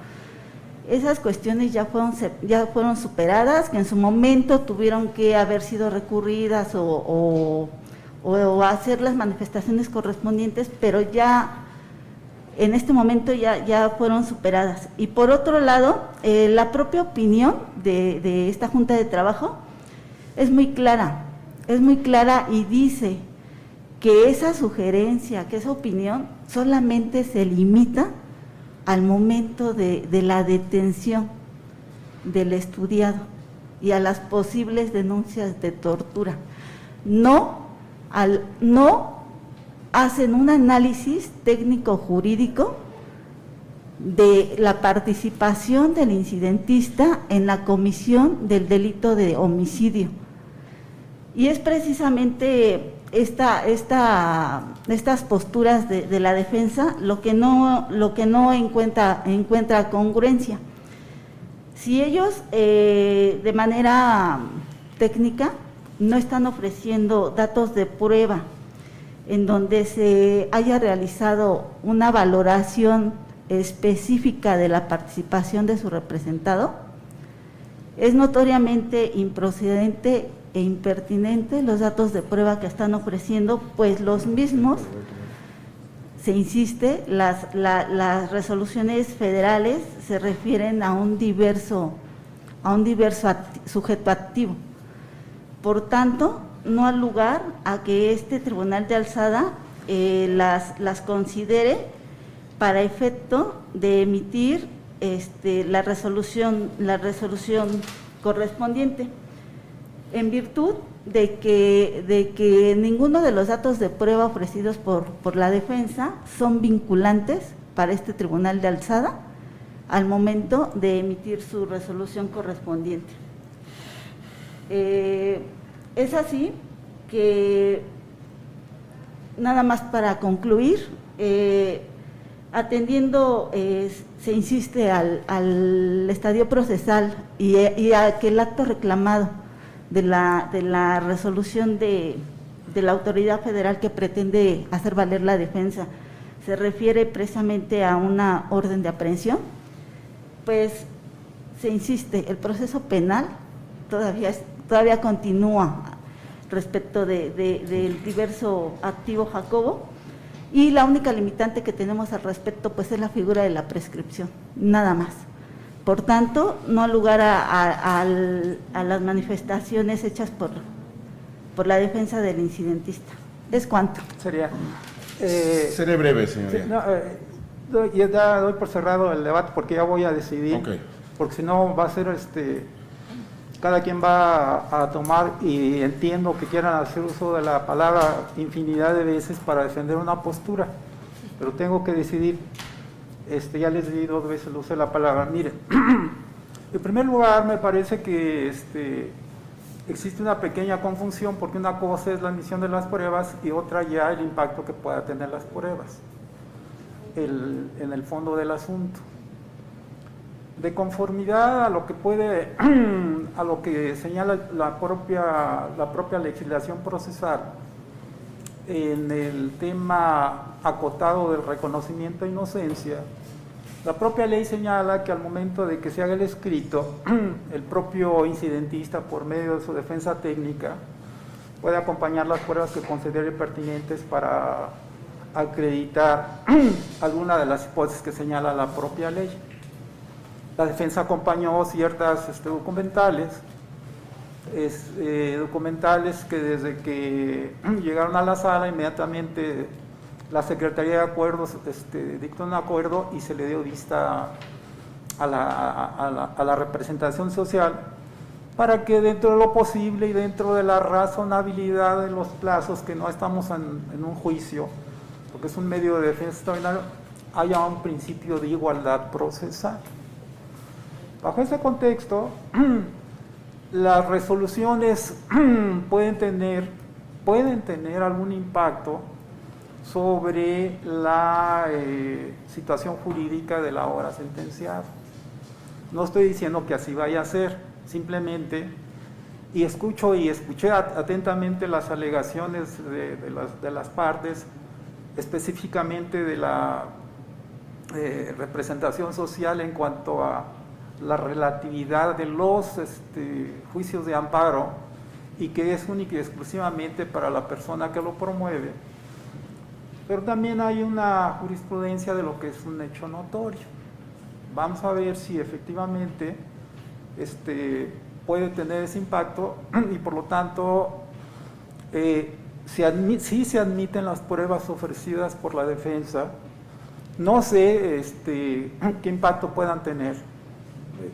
Esas cuestiones ya fueron superadas, que en su momento tuvieron que haber sido recurridas o hacer las manifestaciones correspondientes, pero ya en este momento ya fueron superadas. Y por otro lado, la propia opinión de esta Junta de Trabajo es muy clara y dice que esa sugerencia, que esa opinión solamente se limita al momento de la detención del estudiado y a las posibles denuncias de tortura. No hacen un análisis técnico-jurídico de la participación del incidentista en la comisión del delito de homicidio. Y es precisamente estas posturas de la defensa lo que no encuentra congruencia. Si ellos de manera técnica no están ofreciendo datos de prueba en donde se haya realizado una valoración específica de la participación de su representado, es notoriamente improcedente e impertinente los datos de prueba que están ofreciendo, pues los mismos, se insiste, las resoluciones federales se refieren a un diverso sujeto activo. Por tanto, no hay lugar a que este tribunal de alzada las considere para efecto de emitir la resolución correspondiente, en virtud de que ninguno de los datos de prueba ofrecidos por la defensa son vinculantes para este tribunal de alzada al momento de emitir su resolución correspondiente. Es así que, nada más para concluir, atendiendo, se insiste al estadio procesal y a que el acto reclamado de la resolución de la autoridad federal que pretende hacer valer la defensa se refiere precisamente a una orden de aprehensión, pues se insiste, el proceso penal todavía continúa respecto del diverso activo Jacobo, y la única limitante que tenemos al respecto pues es la figura de la prescripción, nada más. Por tanto, no hay lugar a las manifestaciones hechas por la defensa del incidentista. ¿Es cuánto? Seré breve, señoría. Ya doy por cerrado el debate porque ya voy a decidir, Okay. Porque si no va a ser cada quien va a tomar, y entiendo que quieran hacer uso de la palabra infinidad de veces para defender una postura, pero tengo que decidir. Ya les di 2 veces el uso de la palabra. Miren, en primer lugar me parece que existe una pequeña confusión, porque una cosa es la emisión de las pruebas y otra ya el impacto que pueda tener las pruebas en el fondo del asunto. De conformidad a lo que señala la propia legislación procesal en el tema acotado del reconocimiento de inocencia, la propia ley señala que al momento de que se haga el escrito, el propio incidentista, por medio de su defensa técnica, puede acompañar las pruebas que considere pertinentes para acreditar alguna de las hipótesis que señala la propia ley. La defensa acompañó ciertas documentales que desde que llegaron a la sala, inmediatamente la Secretaría de Acuerdos dictó un acuerdo y se le dio vista a la representación social, para que dentro de lo posible y dentro de la razonabilidad de los plazos, que no estamos en un juicio, porque es un medio de defensa extraordinario, haya un principio de igualdad procesal. Bajo ese contexto, las resoluciones pueden tener algún impacto sobre la situación jurídica de la hora sentenciada. No estoy diciendo que así vaya a ser, simplemente, y escuché atentamente las alegaciones de las partes, específicamente de la representación social en cuanto a la relatividad de los juicios de amparo, y que es única y exclusivamente para la persona que lo promueve. pero también hay una jurisprudencia de lo que es un hecho notorio. Vamos a ver si efectivamente puede tener ese impacto y por lo tanto sí se admiten las pruebas ofrecidas por la defensa. No sé qué impacto puedan tener,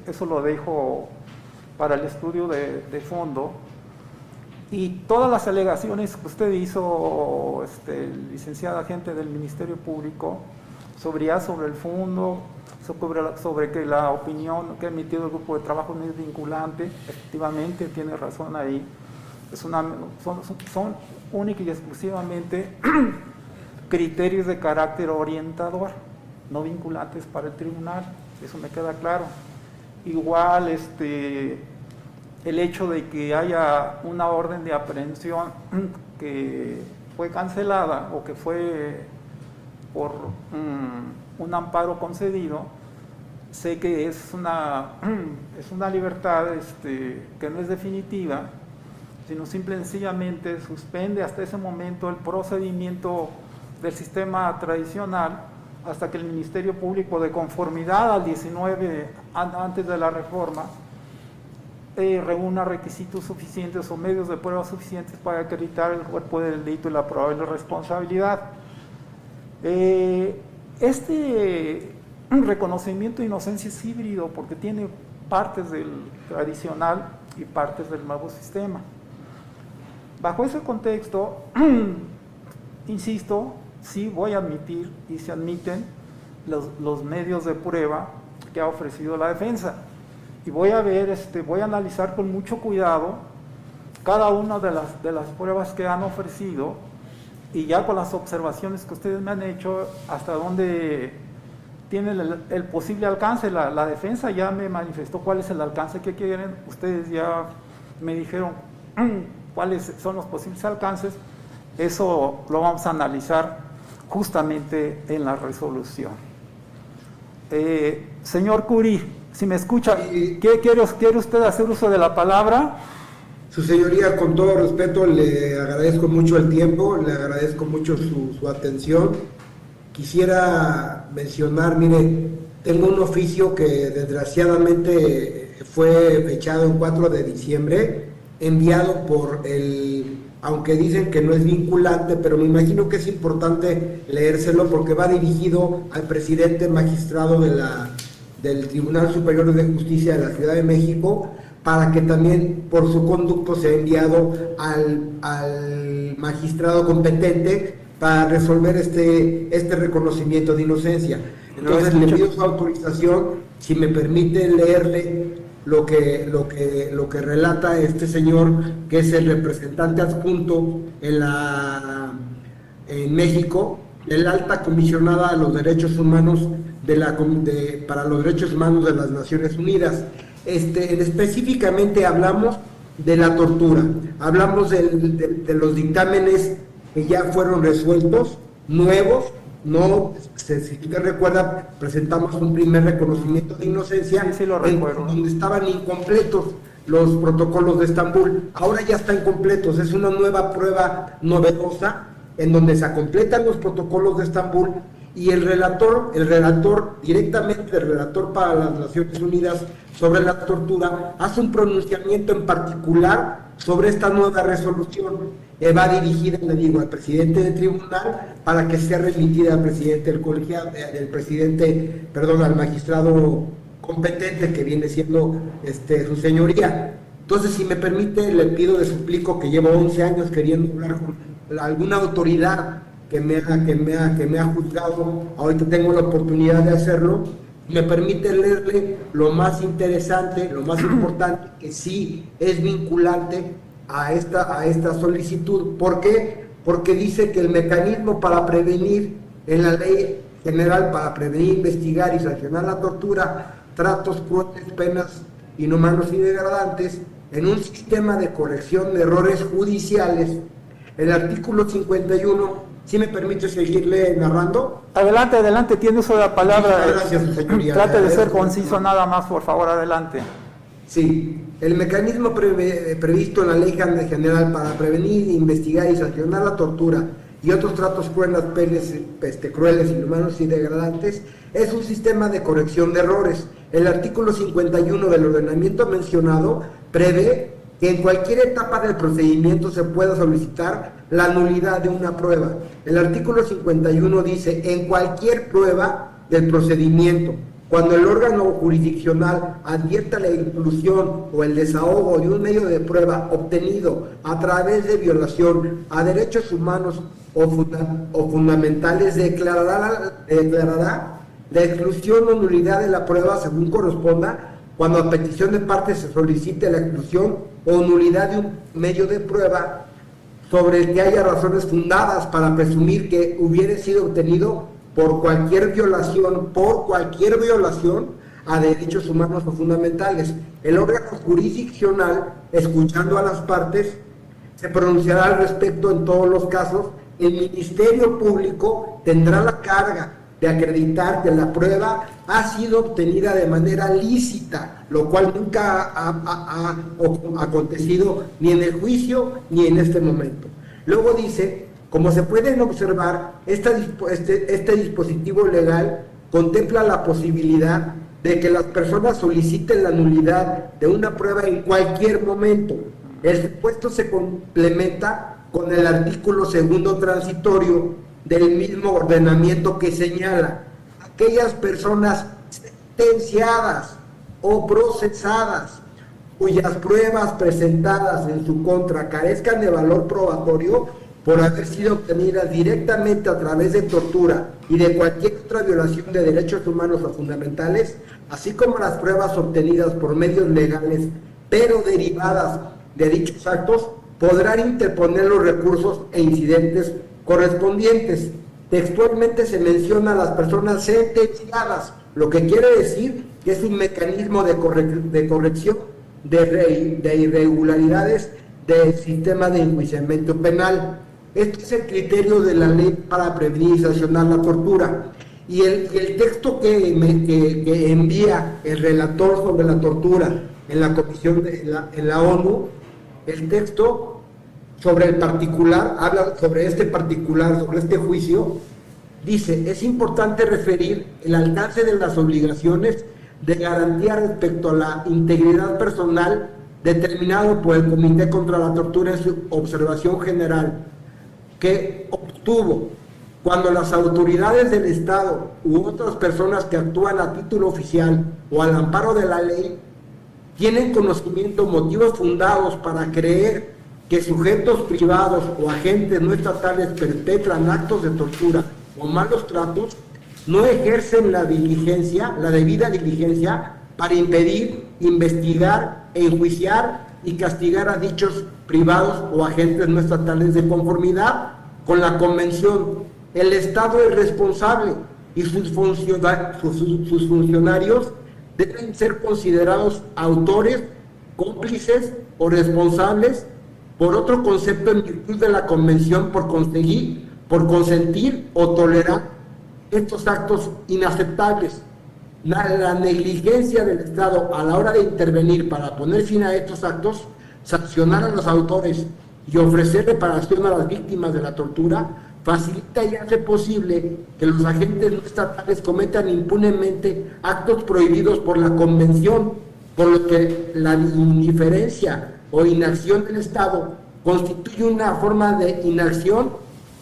eso lo dejo para el estudio de fondo. Y todas las alegaciones que usted hizo, licenciada agente del Ministerio Público, sobre el fondo, sobre que la opinión que ha emitido el grupo de trabajo no es vinculante, efectivamente tiene razón ahí, son única y exclusivamente criterios de carácter orientador, no vinculantes para el tribunal, eso me queda claro. Igual el hecho de que haya una orden de aprehensión que fue cancelada o que fue por un amparo concedido, sé que es una libertad que no es definitiva, sino simple y sencillamente suspende hasta ese momento el procedimiento del sistema tradicional hasta que el Ministerio Público, de conformidad al 19 antes de la reforma, reúna requisitos suficientes o medios de prueba suficientes para acreditar el cuerpo del delito y la probable responsabilidad. Reconocimiento de inocencia es híbrido porque tiene partes del tradicional y partes del nuevo sistema. Bajo ese contexto, insisto, sí voy a admitir y se admiten los medios de prueba que ha ofrecido la defensa. Y voy a ver, voy a analizar con mucho cuidado cada una de las pruebas que han ofrecido y ya con las observaciones que ustedes me han hecho, hasta dónde tiene el posible alcance. La defensa ya me manifestó cuál es el alcance que quieren, ustedes ya me dijeron cuáles son los posibles alcances, eso lo vamos a analizar justamente en la resolución. Señor Curi, si me escucha, ¿quiere usted hacer uso de la palabra? Su señoría, con todo respeto, le agradezco mucho el tiempo, le agradezco mucho su atención. Quisiera mencionar, mire, tengo un oficio que desgraciadamente fue fechado el 4 de diciembre, enviado por aunque dicen que no es vinculante, pero me imagino que es importante leérselo porque va dirigido al presidente magistrado del Tribunal Superior de Justicia de la Ciudad de México, para que también por su conducto sea enviado al magistrado competente para resolver este reconocimiento de inocencia. Entonces le pido su autorización, si me permite leerle lo que relata este señor, que es el representante adjunto en México, el alta comisionada a los derechos humanos para los derechos humanos de las Naciones Unidas. Específicamente hablamos de la tortura, hablamos de los dictámenes que ya fueron resueltos, nuevos. No, si usted recuerda, presentamos un primer reconocimiento de inocencia, sí, lo recuerdo, donde estaban incompletos los protocolos de Estambul. Ahora ya están completos, es una nueva prueba novedosa en donde se completan los protocolos de Estambul y el relator directamente el relator para las Naciones Unidas sobre la tortura hace un pronunciamiento en particular sobre esta nueva resolución. Va dirigida, le digo, al presidente del tribunal para que sea remitida al presidente del colegiado, al magistrado competente, que viene siendo su señoría. Entonces, si me permite, le pido, le suplico, que llevo 11 años queriendo hablar con alguna autoridad que me ha juzgado, ahorita tengo la oportunidad de hacerlo. Me permite leerle lo más interesante, lo más importante, que sí es vinculante a esta solicitud. ¿Por qué? Porque dice que el mecanismo para prevenir, en la ley general para prevenir, investigar y sancionar la tortura, tratos crueles, penas inhumanos y degradantes, en un sistema de corrección de errores judiciales, el artículo 51, ¿sí me permite seguirle narrando? Adelante, tiene uso de la palabra. Gracias, señoría. Trate de ser conciso nada más, por favor, adelante. Sí, el mecanismo previsto en la Ley General para prevenir, investigar y sancionar la tortura y otros tratos crueles, inhumanos y degradantes, es un sistema de corrección de errores. El artículo 51 del ordenamiento mencionado prevé que en cualquier etapa del procedimiento se pueda solicitar la nulidad de una prueba. El artículo 51 dice, en cualquier prueba del procedimiento, cuando el órgano jurisdiccional advierta la inclusión o el desahogo de un medio de prueba obtenido a través de violación a derechos humanos o fundamentales, declarará la exclusión o nulidad de la prueba según corresponda, cuando a petición de parte se solicite la exclusión o nulidad de un medio de prueba sobre el que haya razones fundadas para presumir que hubiera sido obtenido por cualquier violación a derechos humanos o fundamentales. El órgano jurisdiccional, escuchando a las partes, se pronunciará al respecto en todos los casos. El Ministerio Público tendrá la carga de acreditar que la prueba ha sido obtenida de manera lícita, lo cual nunca ha acontecido ni en el juicio ni en este momento. Luego dice, como se pueden observar, este dispositivo legal contempla la posibilidad de que las personas soliciten la nulidad de una prueba en cualquier momento. El supuesto se complementa con el artículo 2 transitorio del mismo ordenamiento que señala: aquellas personas sentenciadas o procesadas cuyas pruebas presentadas en su contra carezcan de valor probatorio por haber sido obtenidas directamente a través de tortura y de cualquier otra violación de derechos humanos o fundamentales, así como las pruebas obtenidas por medios legales pero derivadas de dichos actos, podrán interponer los recursos e incidentes correspondientes. Textualmente se menciona a las personas sentenciadas, lo que quiere decir que es un mecanismo de corrección de irregularidades del sistema de enjuiciamiento penal. Este es el criterio de la ley para prevenir y sancionar la tortura. Y el texto que envía el relator sobre la tortura en la comisión en la ONU, el texto sobre el particular, habla sobre este particular, sobre este juicio, dice: es importante referir el alcance de las obligaciones de garantía respecto a la integridad personal determinado por el Comité contra la Tortura en su observación general, que obtuvo cuando las autoridades del Estado u otras personas que actúan a título oficial o al amparo de la ley tienen conocimiento, motivos fundados para creer que sujetos privados o agentes no estatales perpetran actos de tortura o malos tratos, no ejercen la debida diligencia para impedir, investigar, enjuiciar y castigar a dichos privados o agentes no estatales de conformidad con la Convención. El Estado es responsable y sus funcionarios deben ser considerados autores, cómplices o responsables por otro concepto en virtud de la Convención por consentir o tolerar estos actos inaceptables. La negligencia del Estado a la hora de intervenir para poner fin a estos actos, sancionar a los autores y ofrecer reparación a las víctimas de la tortura, facilita y hace posible que los agentes no estatales cometan impunemente actos prohibidos por la Convención, por lo que la indiferencia o inacción del Estado constituye una forma de inacción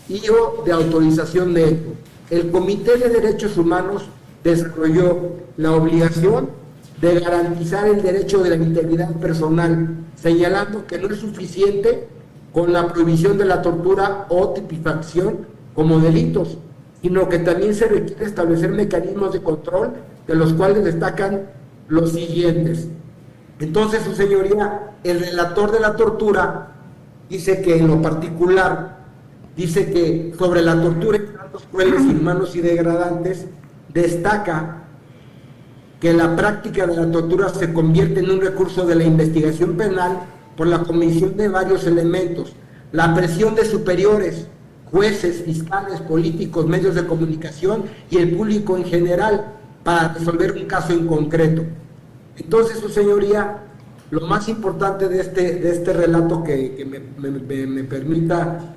y o de autorización de esto. El Comité de Derechos Humanos desarrolló la obligación de garantizar el derecho de la integridad personal, señalando que no es suficiente con la prohibición de la tortura o tipificación como delitos, sino que también se requiere establecer mecanismos de control, de los cuales destacan los siguientes. Entonces, su señoría, el relator de la tortura dice que en lo particular, dice que sobre la tortura y tratos crueles, inhumanos y degradantes, destaca que la práctica de la tortura se convierte en un recurso de la investigación penal por la comisión de varios elementos: la presión de superiores, jueces, fiscales, políticos, medios de comunicación y el público en general para resolver un caso en concreto. Entonces, su señoría, lo más importante de este relato que me permita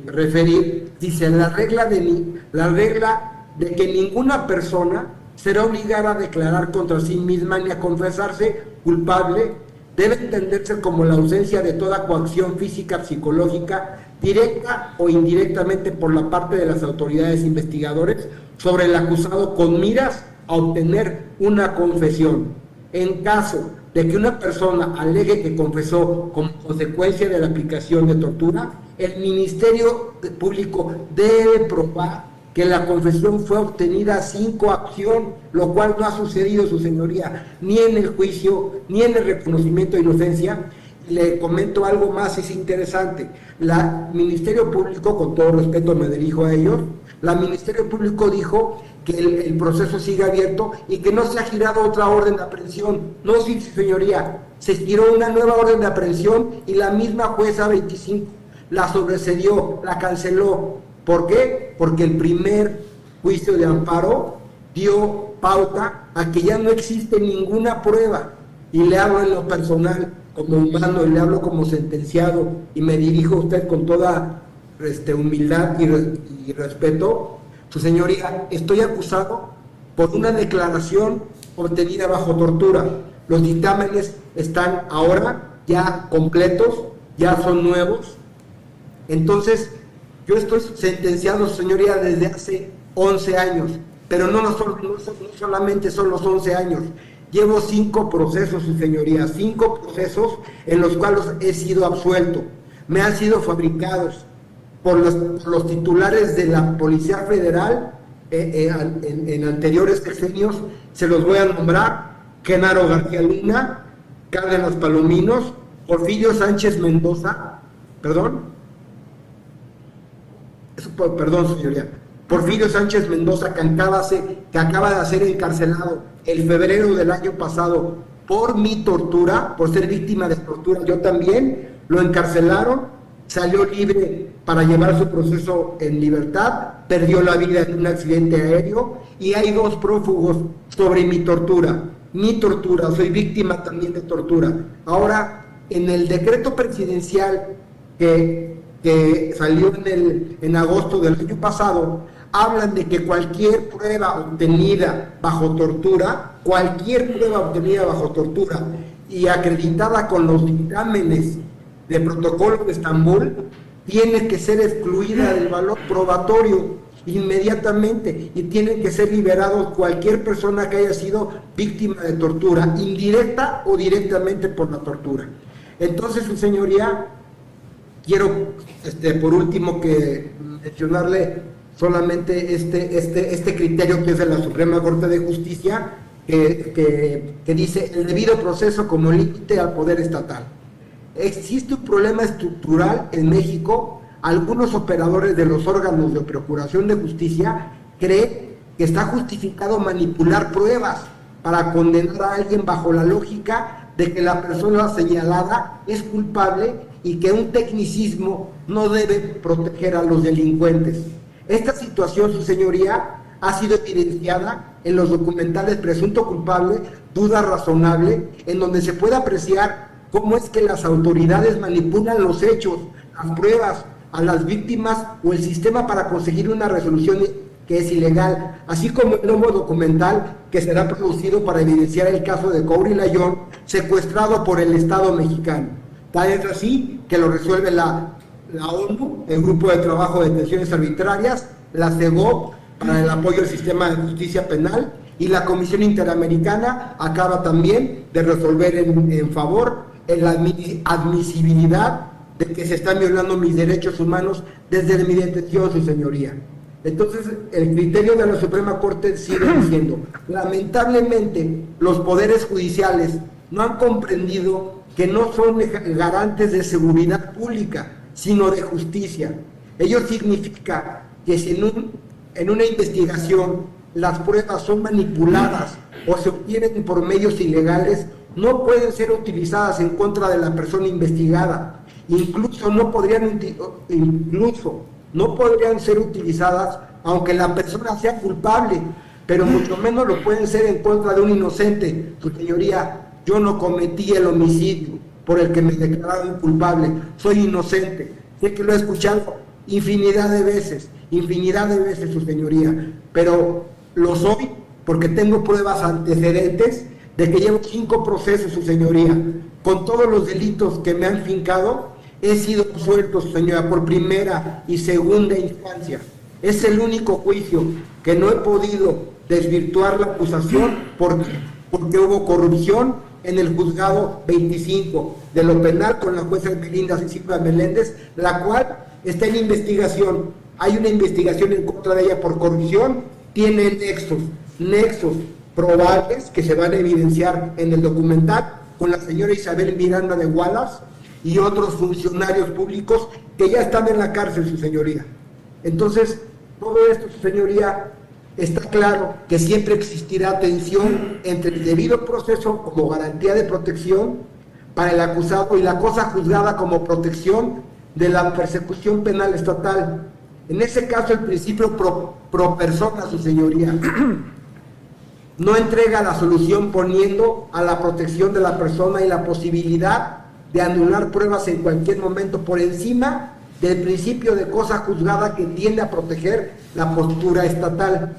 referir, dice la regla de que ninguna persona será obligada a declarar contra sí misma ni a confesarse culpable debe entenderse como la ausencia de toda coacción física, psicológica, directa o indirectamente por la parte de las autoridades investigadoras sobre el acusado con miras a obtener una confesión. En caso de que una persona alegue que confesó como consecuencia de la aplicación de tortura, el Ministerio Público debe probar que la confesión fue obtenida sin coacción, lo cual no ha sucedido, su señoría, ni en el juicio, ni en el reconocimiento de inocencia. Le comento algo más, es interesante. La Ministerio Público, con todo respeto me dirijo a ellos, la Ministerio Público dijo que el proceso sigue abierto y que no se ha girado otra orden de aprehensión. No, sí, señoría, se giró una nueva orden de aprehensión y la misma jueza 25 la sobrecedió, la canceló. ¿Por qué? Porque el primer juicio de amparo dio pauta a que ya no existe ninguna prueba. Y le hablo en lo personal, como humano, y le hablo como sentenciado, y me dirijo a usted con toda humildad y respeto. Su señoría, estoy acusado por una declaración obtenida bajo tortura. Los dictámenes están ahora ya completos, ya son nuevos. Entonces, yo estoy sentenciado, señoría, desde hace 11 años, pero no solamente son los 11 años. Llevo 5 procesos, su señoría, 5 procesos en los cuales he sido absuelto. Me han sido fabricados por los titulares de la Policía Federal en anteriores sexenios. Se los voy a nombrar: Genaro García Luna, Cárdenas Palominos, Porfirio Sánchez Mendoza, perdón, señoría, Porfirio Sánchez Mendoza, que acaba de ser encarcelado el febrero del año pasado por mi tortura, por ser víctima de tortura. Yo también lo encarcelaron, salió libre para llevar su proceso en libertad, perdió la vida en un accidente aéreo, y hay 2 prófugos sobre mi tortura, soy víctima también de tortura. Ahora, en el decreto presidencial que salió en agosto del año pasado, hablan de que cualquier prueba obtenida bajo tortura y acreditada con los dictámenes de protocolo de Estambul, tiene que ser excluida del valor probatorio inmediatamente, y tienen que ser liberados cualquier persona que haya sido víctima de tortura, indirecta o directamente por la tortura. Entonces, su señoría, quiero por último que mencionarle solamente este criterio que es de la Suprema Corte de Justicia, que dice el debido proceso como límite al poder estatal. Existe un problema estructural en México. Algunos operadores de los órganos de procuración de justicia creen que está justificado manipular pruebas para condenar a alguien bajo la lógica de que la persona señalada es culpable y que un tecnicismo no debe proteger a los delincuentes. Esta situación, su señoría, ha sido evidenciada en los documentales Presunto Culpable, Duda Razonable, en donde se puede apreciar cómo es que las autoridades manipulan los hechos, las pruebas, a las víctimas o el sistema para conseguir una resolución que es ilegal, así como el nuevo documental que será producido para evidenciar el caso de Cory Layón, secuestrado por el Estado mexicano. Tal es así que lo resuelve la ONU, el Grupo de Trabajo de Detenciones Arbitrarias, la CEGOP, para el apoyo al sistema de justicia penal, y la Comisión Interamericana acaba también de resolver en favor en la admisibilidad de que se están violando mis derechos humanos desde mi detención, su señoría. Entonces, el criterio de la Suprema Corte sigue diciendo: lamentablemente, los poderes judiciales no han comprendido que no son garantes de seguridad pública, sino de justicia. Ello significa que si en una investigación las pruebas son manipuladas o se obtienen por medios ilegales, no pueden ser utilizadas en contra de la persona investigada. Incluso no podrían ser utilizadas aunque la persona sea culpable, pero mucho menos lo pueden ser en contra de un inocente. Su señoría, yo no cometí el homicidio, por el que me declararon culpable. Soy inocente. Sé que lo he escuchado infinidad de veces, su señoría, pero lo soy porque tengo pruebas antecedentes de que llevo 5 procesos, su señoría. Con todos los delitos que me han fincado, he sido absuelto, su señoría, por primera y segunda instancia. Es el único juicio que no he podido desvirtuar la acusación porque hubo corrupción en el juzgado 25 de lo penal con la jueza Melinda Cecilia Meléndez, la cual está en investigación. Hay una investigación en contra de ella por corrupción, tiene nexos probables que se van a evidenciar en el documental con la señora Isabel Miranda de Wallace y otros funcionarios públicos que ya están en la cárcel, su señoría. Entonces, todo esto, su señoría, está claro que siempre existirá tensión entre el debido proceso como garantía de protección para el acusado y la cosa juzgada como protección de la persecución penal estatal. En ese caso, el principio pro persona, su señoría, no entrega la solución poniendo a la protección de la persona y la posibilidad de anular pruebas en cualquier momento por encima del principio de cosa juzgada que tiende a proteger la postura estatal.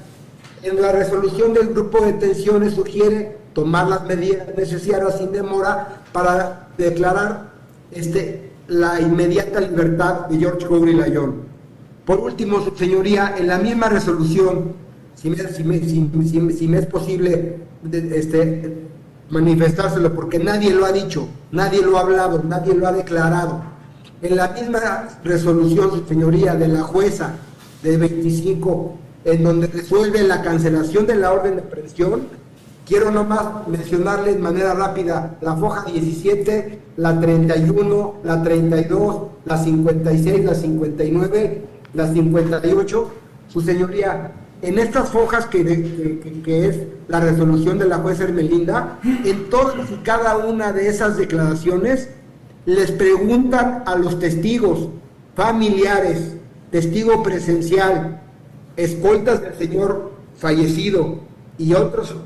En la resolución del grupo de tensiones sugiere tomar las medidas necesarias sin demora para declarar la inmediata libertad de George Cowdery Layón. Por último, su señoría, en la misma resolución, si me es posible manifestárselo, porque nadie lo ha dicho, nadie lo ha hablado, nadie lo ha declarado. En la misma resolución, su señoría, de la jueza de 25, en donde resuelve la cancelación de la orden de aprehensión, quiero nomás mencionarles de manera rápida la foja 17, la 31, la 32, la 56, la 59, la 58, su señoría. En estas fojas que es la resolución de la jueza Hermelinda, en todas y cada una de esas declaraciones les preguntan a los testigos, familiares, testigo presencial, escoltas del señor fallecido y otros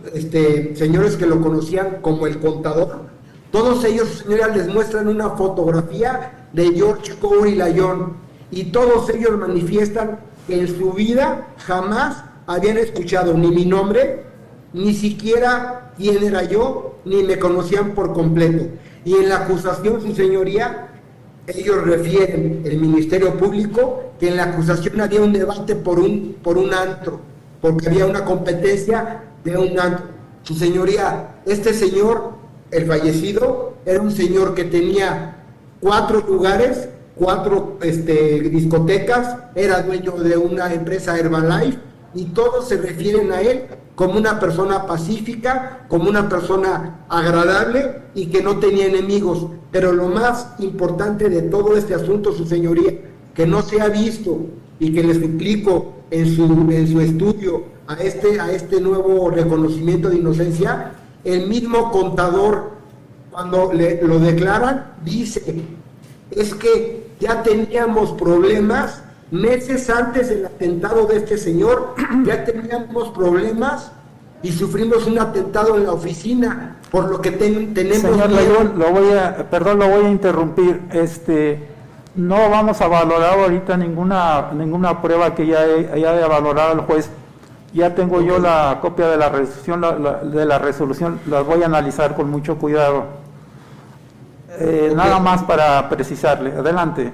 señores que lo conocían como el contador. Todos ellos, señoras, les muestran una fotografía de George Cowdery Layón y todos ellos manifiestan que en su vida jamás habían escuchado ni mi nombre, ni siquiera quién era yo, ni me conocían por completo. Y en la acusación, su señoría, ellos refieren, el Ministerio Público, que en la acusación había un debate por un antro, porque había una competencia de un antro. Su señoría, este señor, el fallecido, era un señor que tenía 4 lugares, 4 discotecas, era dueño de una empresa Herbalife, y todos se refieren a él como una persona pacífica, como una persona agradable y que no tenía enemigos. Pero lo más importante de todo este asunto, su señoría, que no se ha visto y que les suplico en su estudio a este nuevo reconocimiento de inocencia, el mismo contador, cuando lo declaran, dice, es que ya teníamos problemas meses antes del atentado de este señor, ya teníamos problemas y sufrimos un atentado en la oficina, por lo que tenemos... Señor Layón, lo voy a interrumpir. No vamos a valorar ahorita ninguna prueba que ya haya valorado el juez. Ya tengo yo la copia de la resolución, las voy a analizar con mucho cuidado. Nada más para precisarle. Adelante.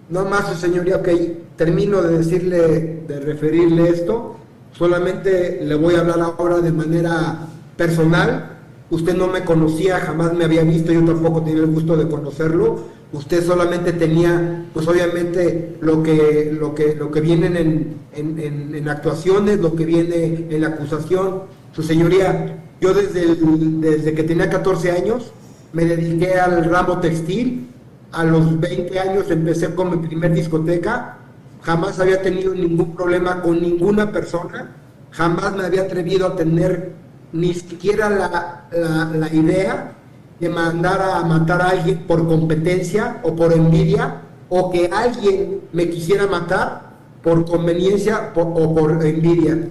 No más, su señoría, ok, termino de referirle esto, solamente le voy a hablar ahora de manera personal. Usted no me conocía, jamás me había visto, yo tampoco tenía el gusto de conocerlo. Usted solamente tenía, pues obviamente, lo que viene en actuaciones, lo que viene en la acusación. Su señoría, yo desde que tenía 14 años me dediqué al ramo textil. A los 20 años empecé con mi primer discoteca, jamás había tenido ningún problema con ninguna persona, jamás me había atrevido a tener ni siquiera la idea de mandar a matar a alguien por competencia o por envidia, o que alguien me quisiera matar por conveniencia o por envidia.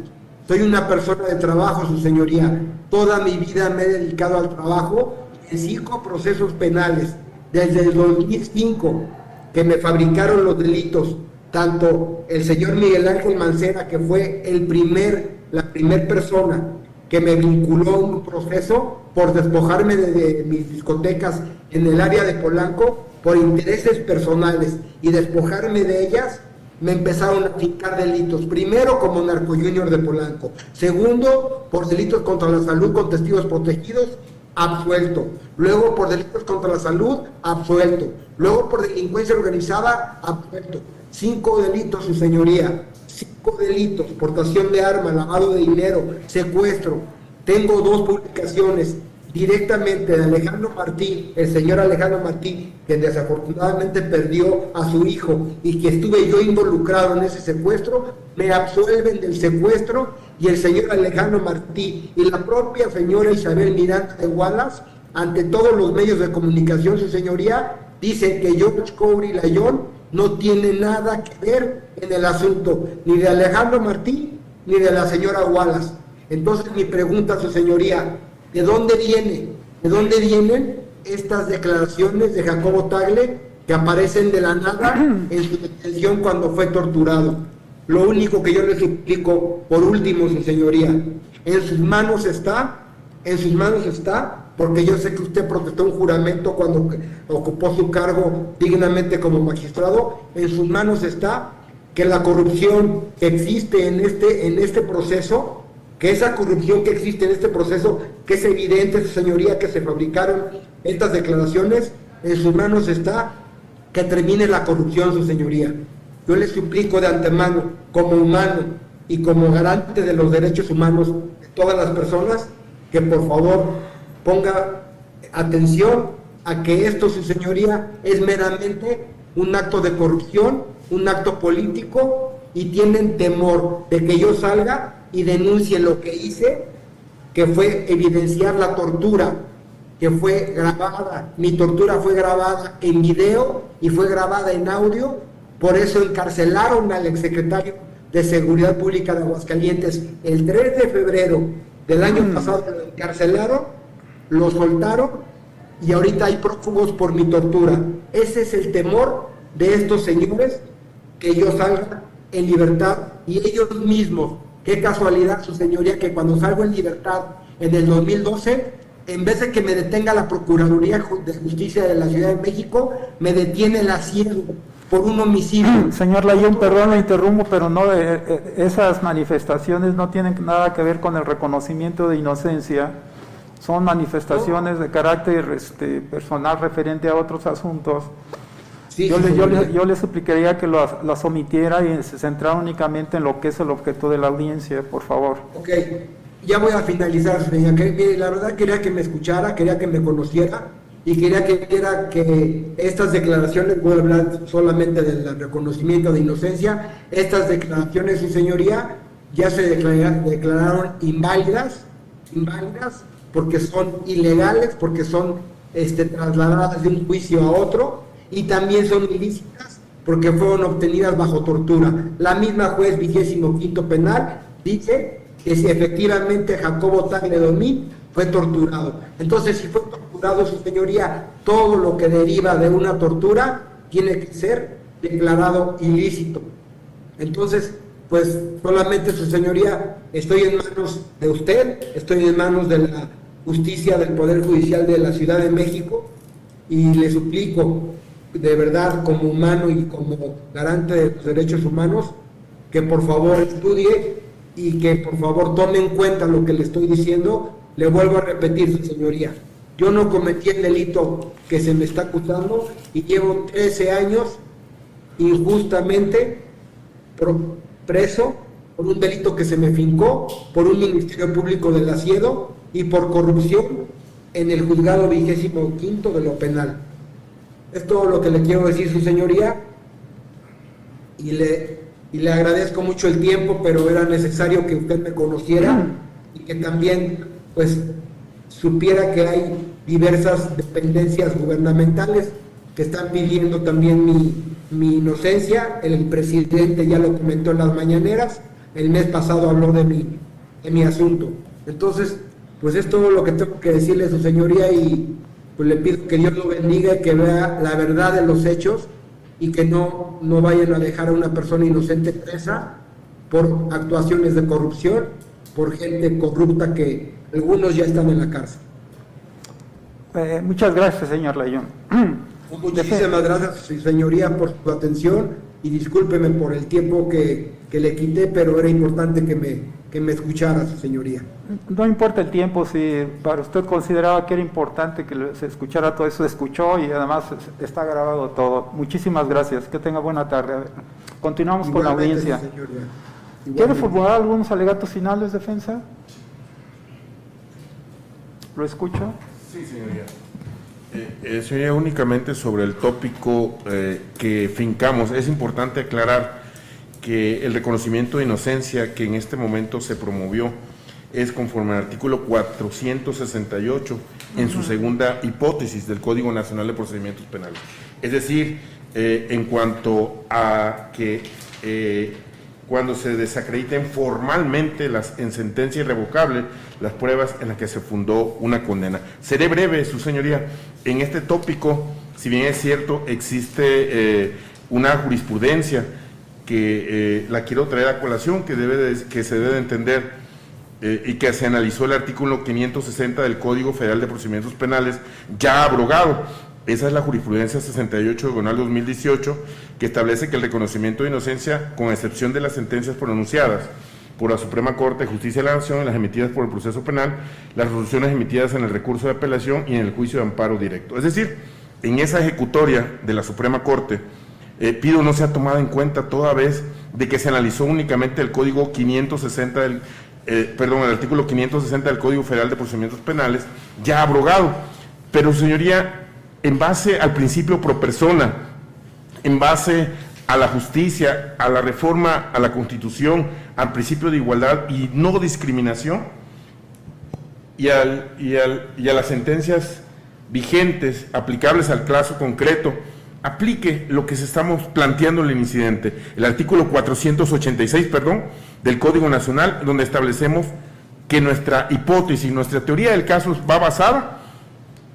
Soy una persona de trabajo, su señoría, toda mi vida me he dedicado al trabajo en 5 procesos penales. desde el 2005 que me fabricaron los delitos, tanto el señor Miguel Ángel Mancera, que fue la primer persona que me vinculó a un proceso por despojarme de mis discotecas en el área de Polanco por intereses personales y despojarme de ellas, me empezaron a fincar delitos. Primero como narco junior de Polanco, segundo por delitos contra la salud con testigos protegidos, absuelto, luego por delitos contra la salud, absuelto, luego por delincuencia organizada, absuelto. 5 delitos, su señoría, 5 delitos: portación de armas, lavado de dinero, secuestro. Tengo 2 publicaciones directamente de Alejandro Martí, el señor Alejandro Martí, que desafortunadamente perdió a su hijo y que estuve yo involucrado en ese secuestro. Me absuelven del secuestro, y el señor Alejandro Martí y la propia señora Isabel Miranda de Wallace, ante todos los medios de comunicación, su señoría, dicen que George Cobry Layón no tiene nada que ver en el asunto, ni de Alejandro Martí ni de la señora Wallace. Entonces mi pregunta, su señoría, ¿de dónde vienen estas declaraciones de Jacobo Tagle que aparecen de la nada en su detención cuando fue torturado? Lo único que yo les suplico, por último, su señoría, en sus manos está, porque yo sé que usted protestó un juramento cuando ocupó su cargo dignamente como magistrado. En sus manos está que la corrupción que existe en este proceso, que esa corrupción que existe en este proceso, que es evidente, su señoría, que se fabricaron estas declaraciones, en sus manos está que termine la corrupción, su señoría. Yo le suplico de antemano, como humano y como garante de los derechos humanos de todas las personas, que por favor ponga atención a que esto, su señoría, es meramente un acto de corrupción, un acto político, y tienen temor de que yo salga y denuncie lo que hice, que fue evidenciar la tortura, que fue grabada. Mi tortura fue grabada en video y fue grabada en audio. Por eso encarcelaron al exsecretario de Seguridad Pública de Aguascalientes el 3 de febrero del año pasado. Lo encarcelaron, lo soltaron, y ahorita hay prófugos por mi tortura. Ese es el temor de estos señores, que yo salga en libertad, y ellos mismos. Qué casualidad, su señoría, que cuando salgo en libertad en el 2012, en vez de que me detenga la Procuraduría de Justicia de la Ciudad de México, me detiene la Ciego por un homicidio. Señor Layón, perdón, le interrumpo, pero no, esas manifestaciones no tienen nada que ver con el reconocimiento de inocencia. Son manifestaciones de carácter personal referente a otros asuntos. Sí, yo le suplicaría que las omitiera y se centrara únicamente en lo que es el objeto de la audiencia, por favor. Ok, ya voy a finalizar, señora. La verdad quería que me escuchara, quería que me conociera, y quería que viera que estas declaraciones, voy a hablar solamente del reconocimiento de inocencia, estas declaraciones, su señoría, ya se declararon inválidas, porque son ilegales, porque son trasladadas de un juicio a otro, y también son ilícitas porque fueron obtenidas bajo tortura. La misma juez 25º penal dice que si efectivamente Jacobo Tagle Domín fue torturado. Entonces, si fue torturado, su señoría, todo lo que deriva de una tortura tiene que ser declarado ilícito. Entonces, pues solamente, su señoría, estoy en manos de usted, estoy en manos de la justicia del Poder Judicial de la Ciudad de México, y le suplico, de verdad, como humano y como garante de los derechos humanos, que por favor estudie y que por favor tome en cuenta lo que le estoy diciendo. Le vuelvo a repetir, su señoría, yo no cometí el delito que se me está acusando, y llevo 13 años injustamente preso por un delito que se me fincó por un Ministerio Público del Asiedo y por corrupción en el juzgado 25º de lo penal. Es todo lo que le quiero decir, su señoría, y le agradezco mucho el tiempo, pero era necesario que usted me conociera y que también pues supiera que hay diversas dependencias gubernamentales que están pidiendo también mi inocencia. El presidente ya lo comentó en las mañaneras, el mes pasado habló de mi asunto. Entonces, pues es todo lo que tengo que decirle, su señoría, y pues le pido que Dios lo bendiga y que vea la verdad de los hechos y que no vayan a dejar a una persona inocente presa por actuaciones de corrupción, por gente corrupta que algunos ya están en la cárcel. Muchas gracias, señor Layún. Muchísimas gracias, señoría, por su atención y discúlpeme por el tiempo que le quité, pero era importante que me escuchara, su señoría. No importa el tiempo, si para usted consideraba que era importante que se escuchara todo eso, se escuchó y además está grabado todo. Muchísimas gracias, que tenga buena tarde. Continuamos con la audiencia. ¿Quiere formular algunos alegatos finales, defensa? ¿Lo escucho? Sí, señoría. Señoría, únicamente sobre el tópico que fincamos, es importante aclarar que el reconocimiento de inocencia que en este momento se promovió es conforme al artículo 468 en su segunda hipótesis del Código Nacional de Procedimientos Penales. Es decir, en cuanto a que cuando se desacrediten formalmente en sentencia irrevocable las pruebas en las que se fundó una condena. Seré breve, su señoría. En este tópico, si bien es cierto, existe una jurisprudencia que la quiero traer a colación, que se debe de entender y que se analizó el artículo 560 del Código Federal de Procedimientos Penales, ya abrogado. Esa es la jurisprudencia 68/2018, que establece que el reconocimiento de inocencia, con excepción de las sentencias pronunciadas por la Suprema Corte de Justicia de la Nación, las emitidas por el proceso penal, las resoluciones emitidas en el recurso de apelación y en el juicio de amparo directo. Es decir, en esa ejecutoria de la Suprema Corte, pido no sea tomada en cuenta toda vez de que se analizó únicamente el Código 560 el artículo 560 del Código Federal de Procedimientos Penales, ya abrogado. Pero, señoría, en base al principio pro persona, en base a la justicia, a la reforma, a la Constitución, al principio de igualdad y no discriminación, y a las sentencias vigentes, aplicables al caso concreto, aplique lo que se estamos planteando en el incidente, el artículo 486, del Código Nacional, donde establecemos que nuestra hipótesis, nuestra teoría del caso va basada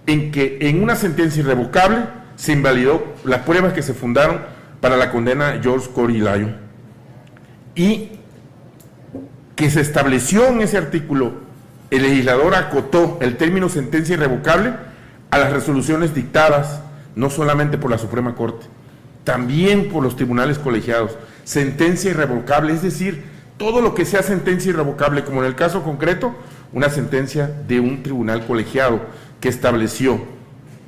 en que en una sentencia irrevocable se invalidó las pruebas que se fundaron para la condena de George Corey Lyon, y que se estableció en ese artículo, el legislador acotó el término sentencia irrevocable a las resoluciones dictadas no solamente por la Suprema Corte, también por los tribunales colegiados. Sentencia irrevocable, es decir, todo lo que sea sentencia irrevocable, como en el caso concreto, una sentencia de un tribunal colegiado que estableció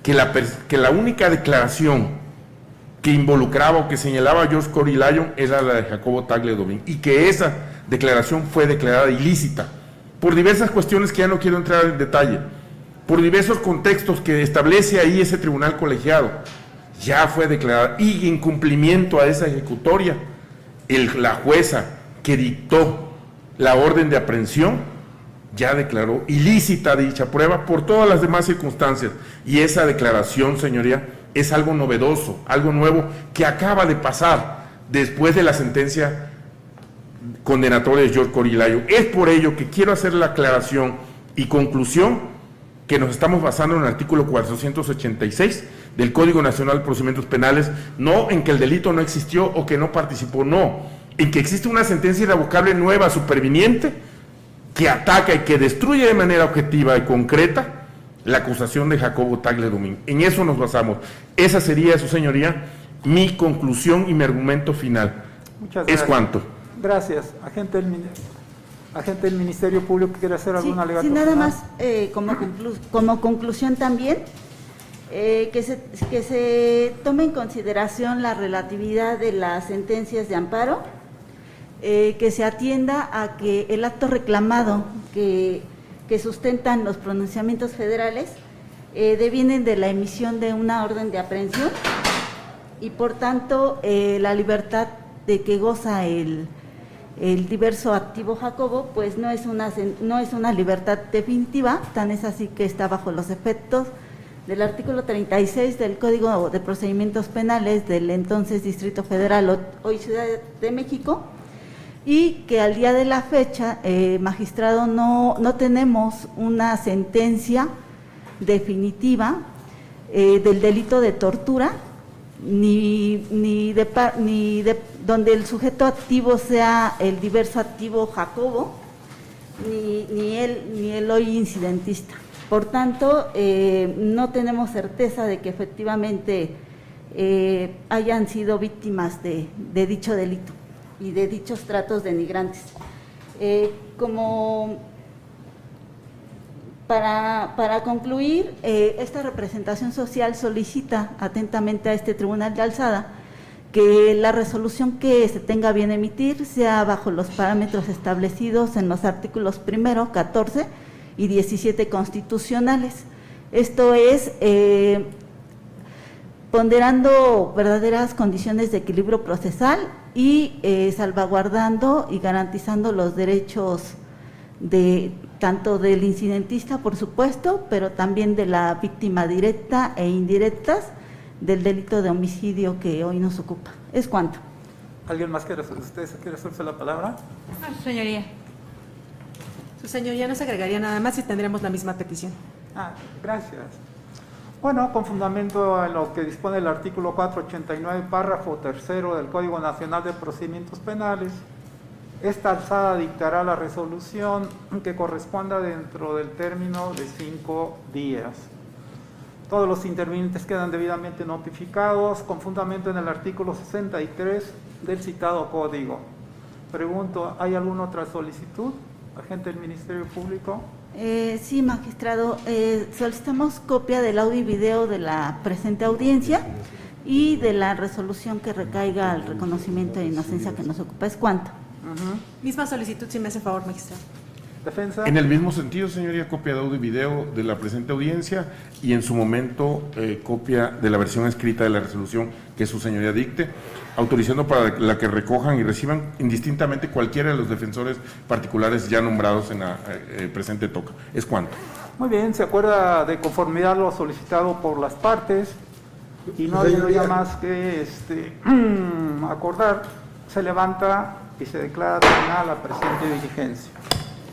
que la única declaración que involucraba o que señalaba a George Corey Lyon era la de Jacobo Tagle Dobín, y que esa declaración fue declarada ilícita por diversas cuestiones que ya no quiero entrar en detalle, por diversos contextos que establece ahí ese tribunal colegiado. Ya fue declarada, y en cumplimiento a esa ejecutoria, la jueza que dictó la orden de aprehensión ya declaró ilícita dicha prueba por todas las demás circunstancias, y esa declaración, señoría, es algo novedoso, algo nuevo que acaba de pasar después de la sentencia condenatoria de George Corey Lyon. Es por ello que quiero hacer la aclaración y conclusión que nos estamos basando en el artículo 486 del Código Nacional de Procedimientos Penales, no en que el delito no existió o que no participó, no, en que existe una sentencia irrevocable nueva, superviniente, que ataca y que destruye de manera objetiva y concreta la acusación de Jacobo Tagle Dobín. En eso nos basamos. Esa sería, su señoría, mi conclusión y mi argumento final. Muchas gracias. ¿Es cuánto? Gracias. Agente del Ministerio Público, ¿quiere hacer algún alegato? Sí, nada más como conclusión también, que se tome en consideración la relatividad de las sentencias de amparo, que se atienda a que el acto reclamado que sustentan los pronunciamientos federales devienen de la emisión de una orden de aprehensión, y por tanto la libertad de que goza el diverso activo Jacobo, pues no es una libertad definitiva, tan es así que está bajo los efectos del artículo 36 del Código de Procedimientos Penales del entonces Distrito Federal, hoy Ciudad de México, y que al día de la fecha, magistrado, no tenemos una sentencia definitiva del delito de tortura, ni donde el sujeto activo sea el diverso activo Jacobo, ni el hoy incidentista. Por tanto, no tenemos certeza de que efectivamente hayan sido víctimas de dicho delito y de dichos tratos denigrantes. Para concluir, esta representación social solicita atentamente a este Tribunal de Alzada que la resolución que se tenga a bien emitir sea bajo los parámetros establecidos en los artículos 1, 14 y 17 constitucionales. Esto es, ponderando verdaderas condiciones de equilibrio procesal y salvaguardando y garantizando los derechos tanto del incidentista, por supuesto, pero también de la víctima directa e indirectas del delito de homicidio que hoy nos ocupa. ¿Es cuanto? ¿Alguien más quiere hacerse la palabra? Señoría. Su señoría, no se agregaría nada más y tendremos la misma petición. Gracias. Bueno, con fundamento en lo que dispone el artículo 489, párrafo 3 del Código Nacional de Procedimientos Penales, esta alzada dictará la resolución que corresponda dentro del término de 5 días. Todos los intervinientes quedan debidamente notificados con fundamento en el artículo 63 del citado código. Pregunto, ¿hay alguna otra solicitud? Agente del Ministerio Público. Sí, magistrado. Solicitamos copia del audio y video de la presente audiencia y de la resolución que recaiga al reconocimiento de inocencia que nos ocupa. ¿Es cuánto? Misma solicitud, si me hace favor, magistrado. Defensa. En el mismo sentido, señoría, copia de audio y video de la presente audiencia y en su momento copia de la versión escrita de la resolución que su señoría dicte, autorizando para la que recojan y reciban indistintamente cualquiera de los defensores particulares ya nombrados en la presente toca. ¿Es cuánto? Muy bien, se acuerda de conformidad lo solicitado por las partes y no habiendo ya más que acordar, se levanta y se declara terminada la presente diligencia.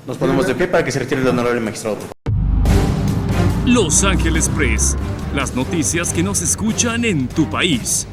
Nos ponemos de pie para que se retire el honorable magistrado. Los Ángeles Press, las noticias que no se escuchan en tu país.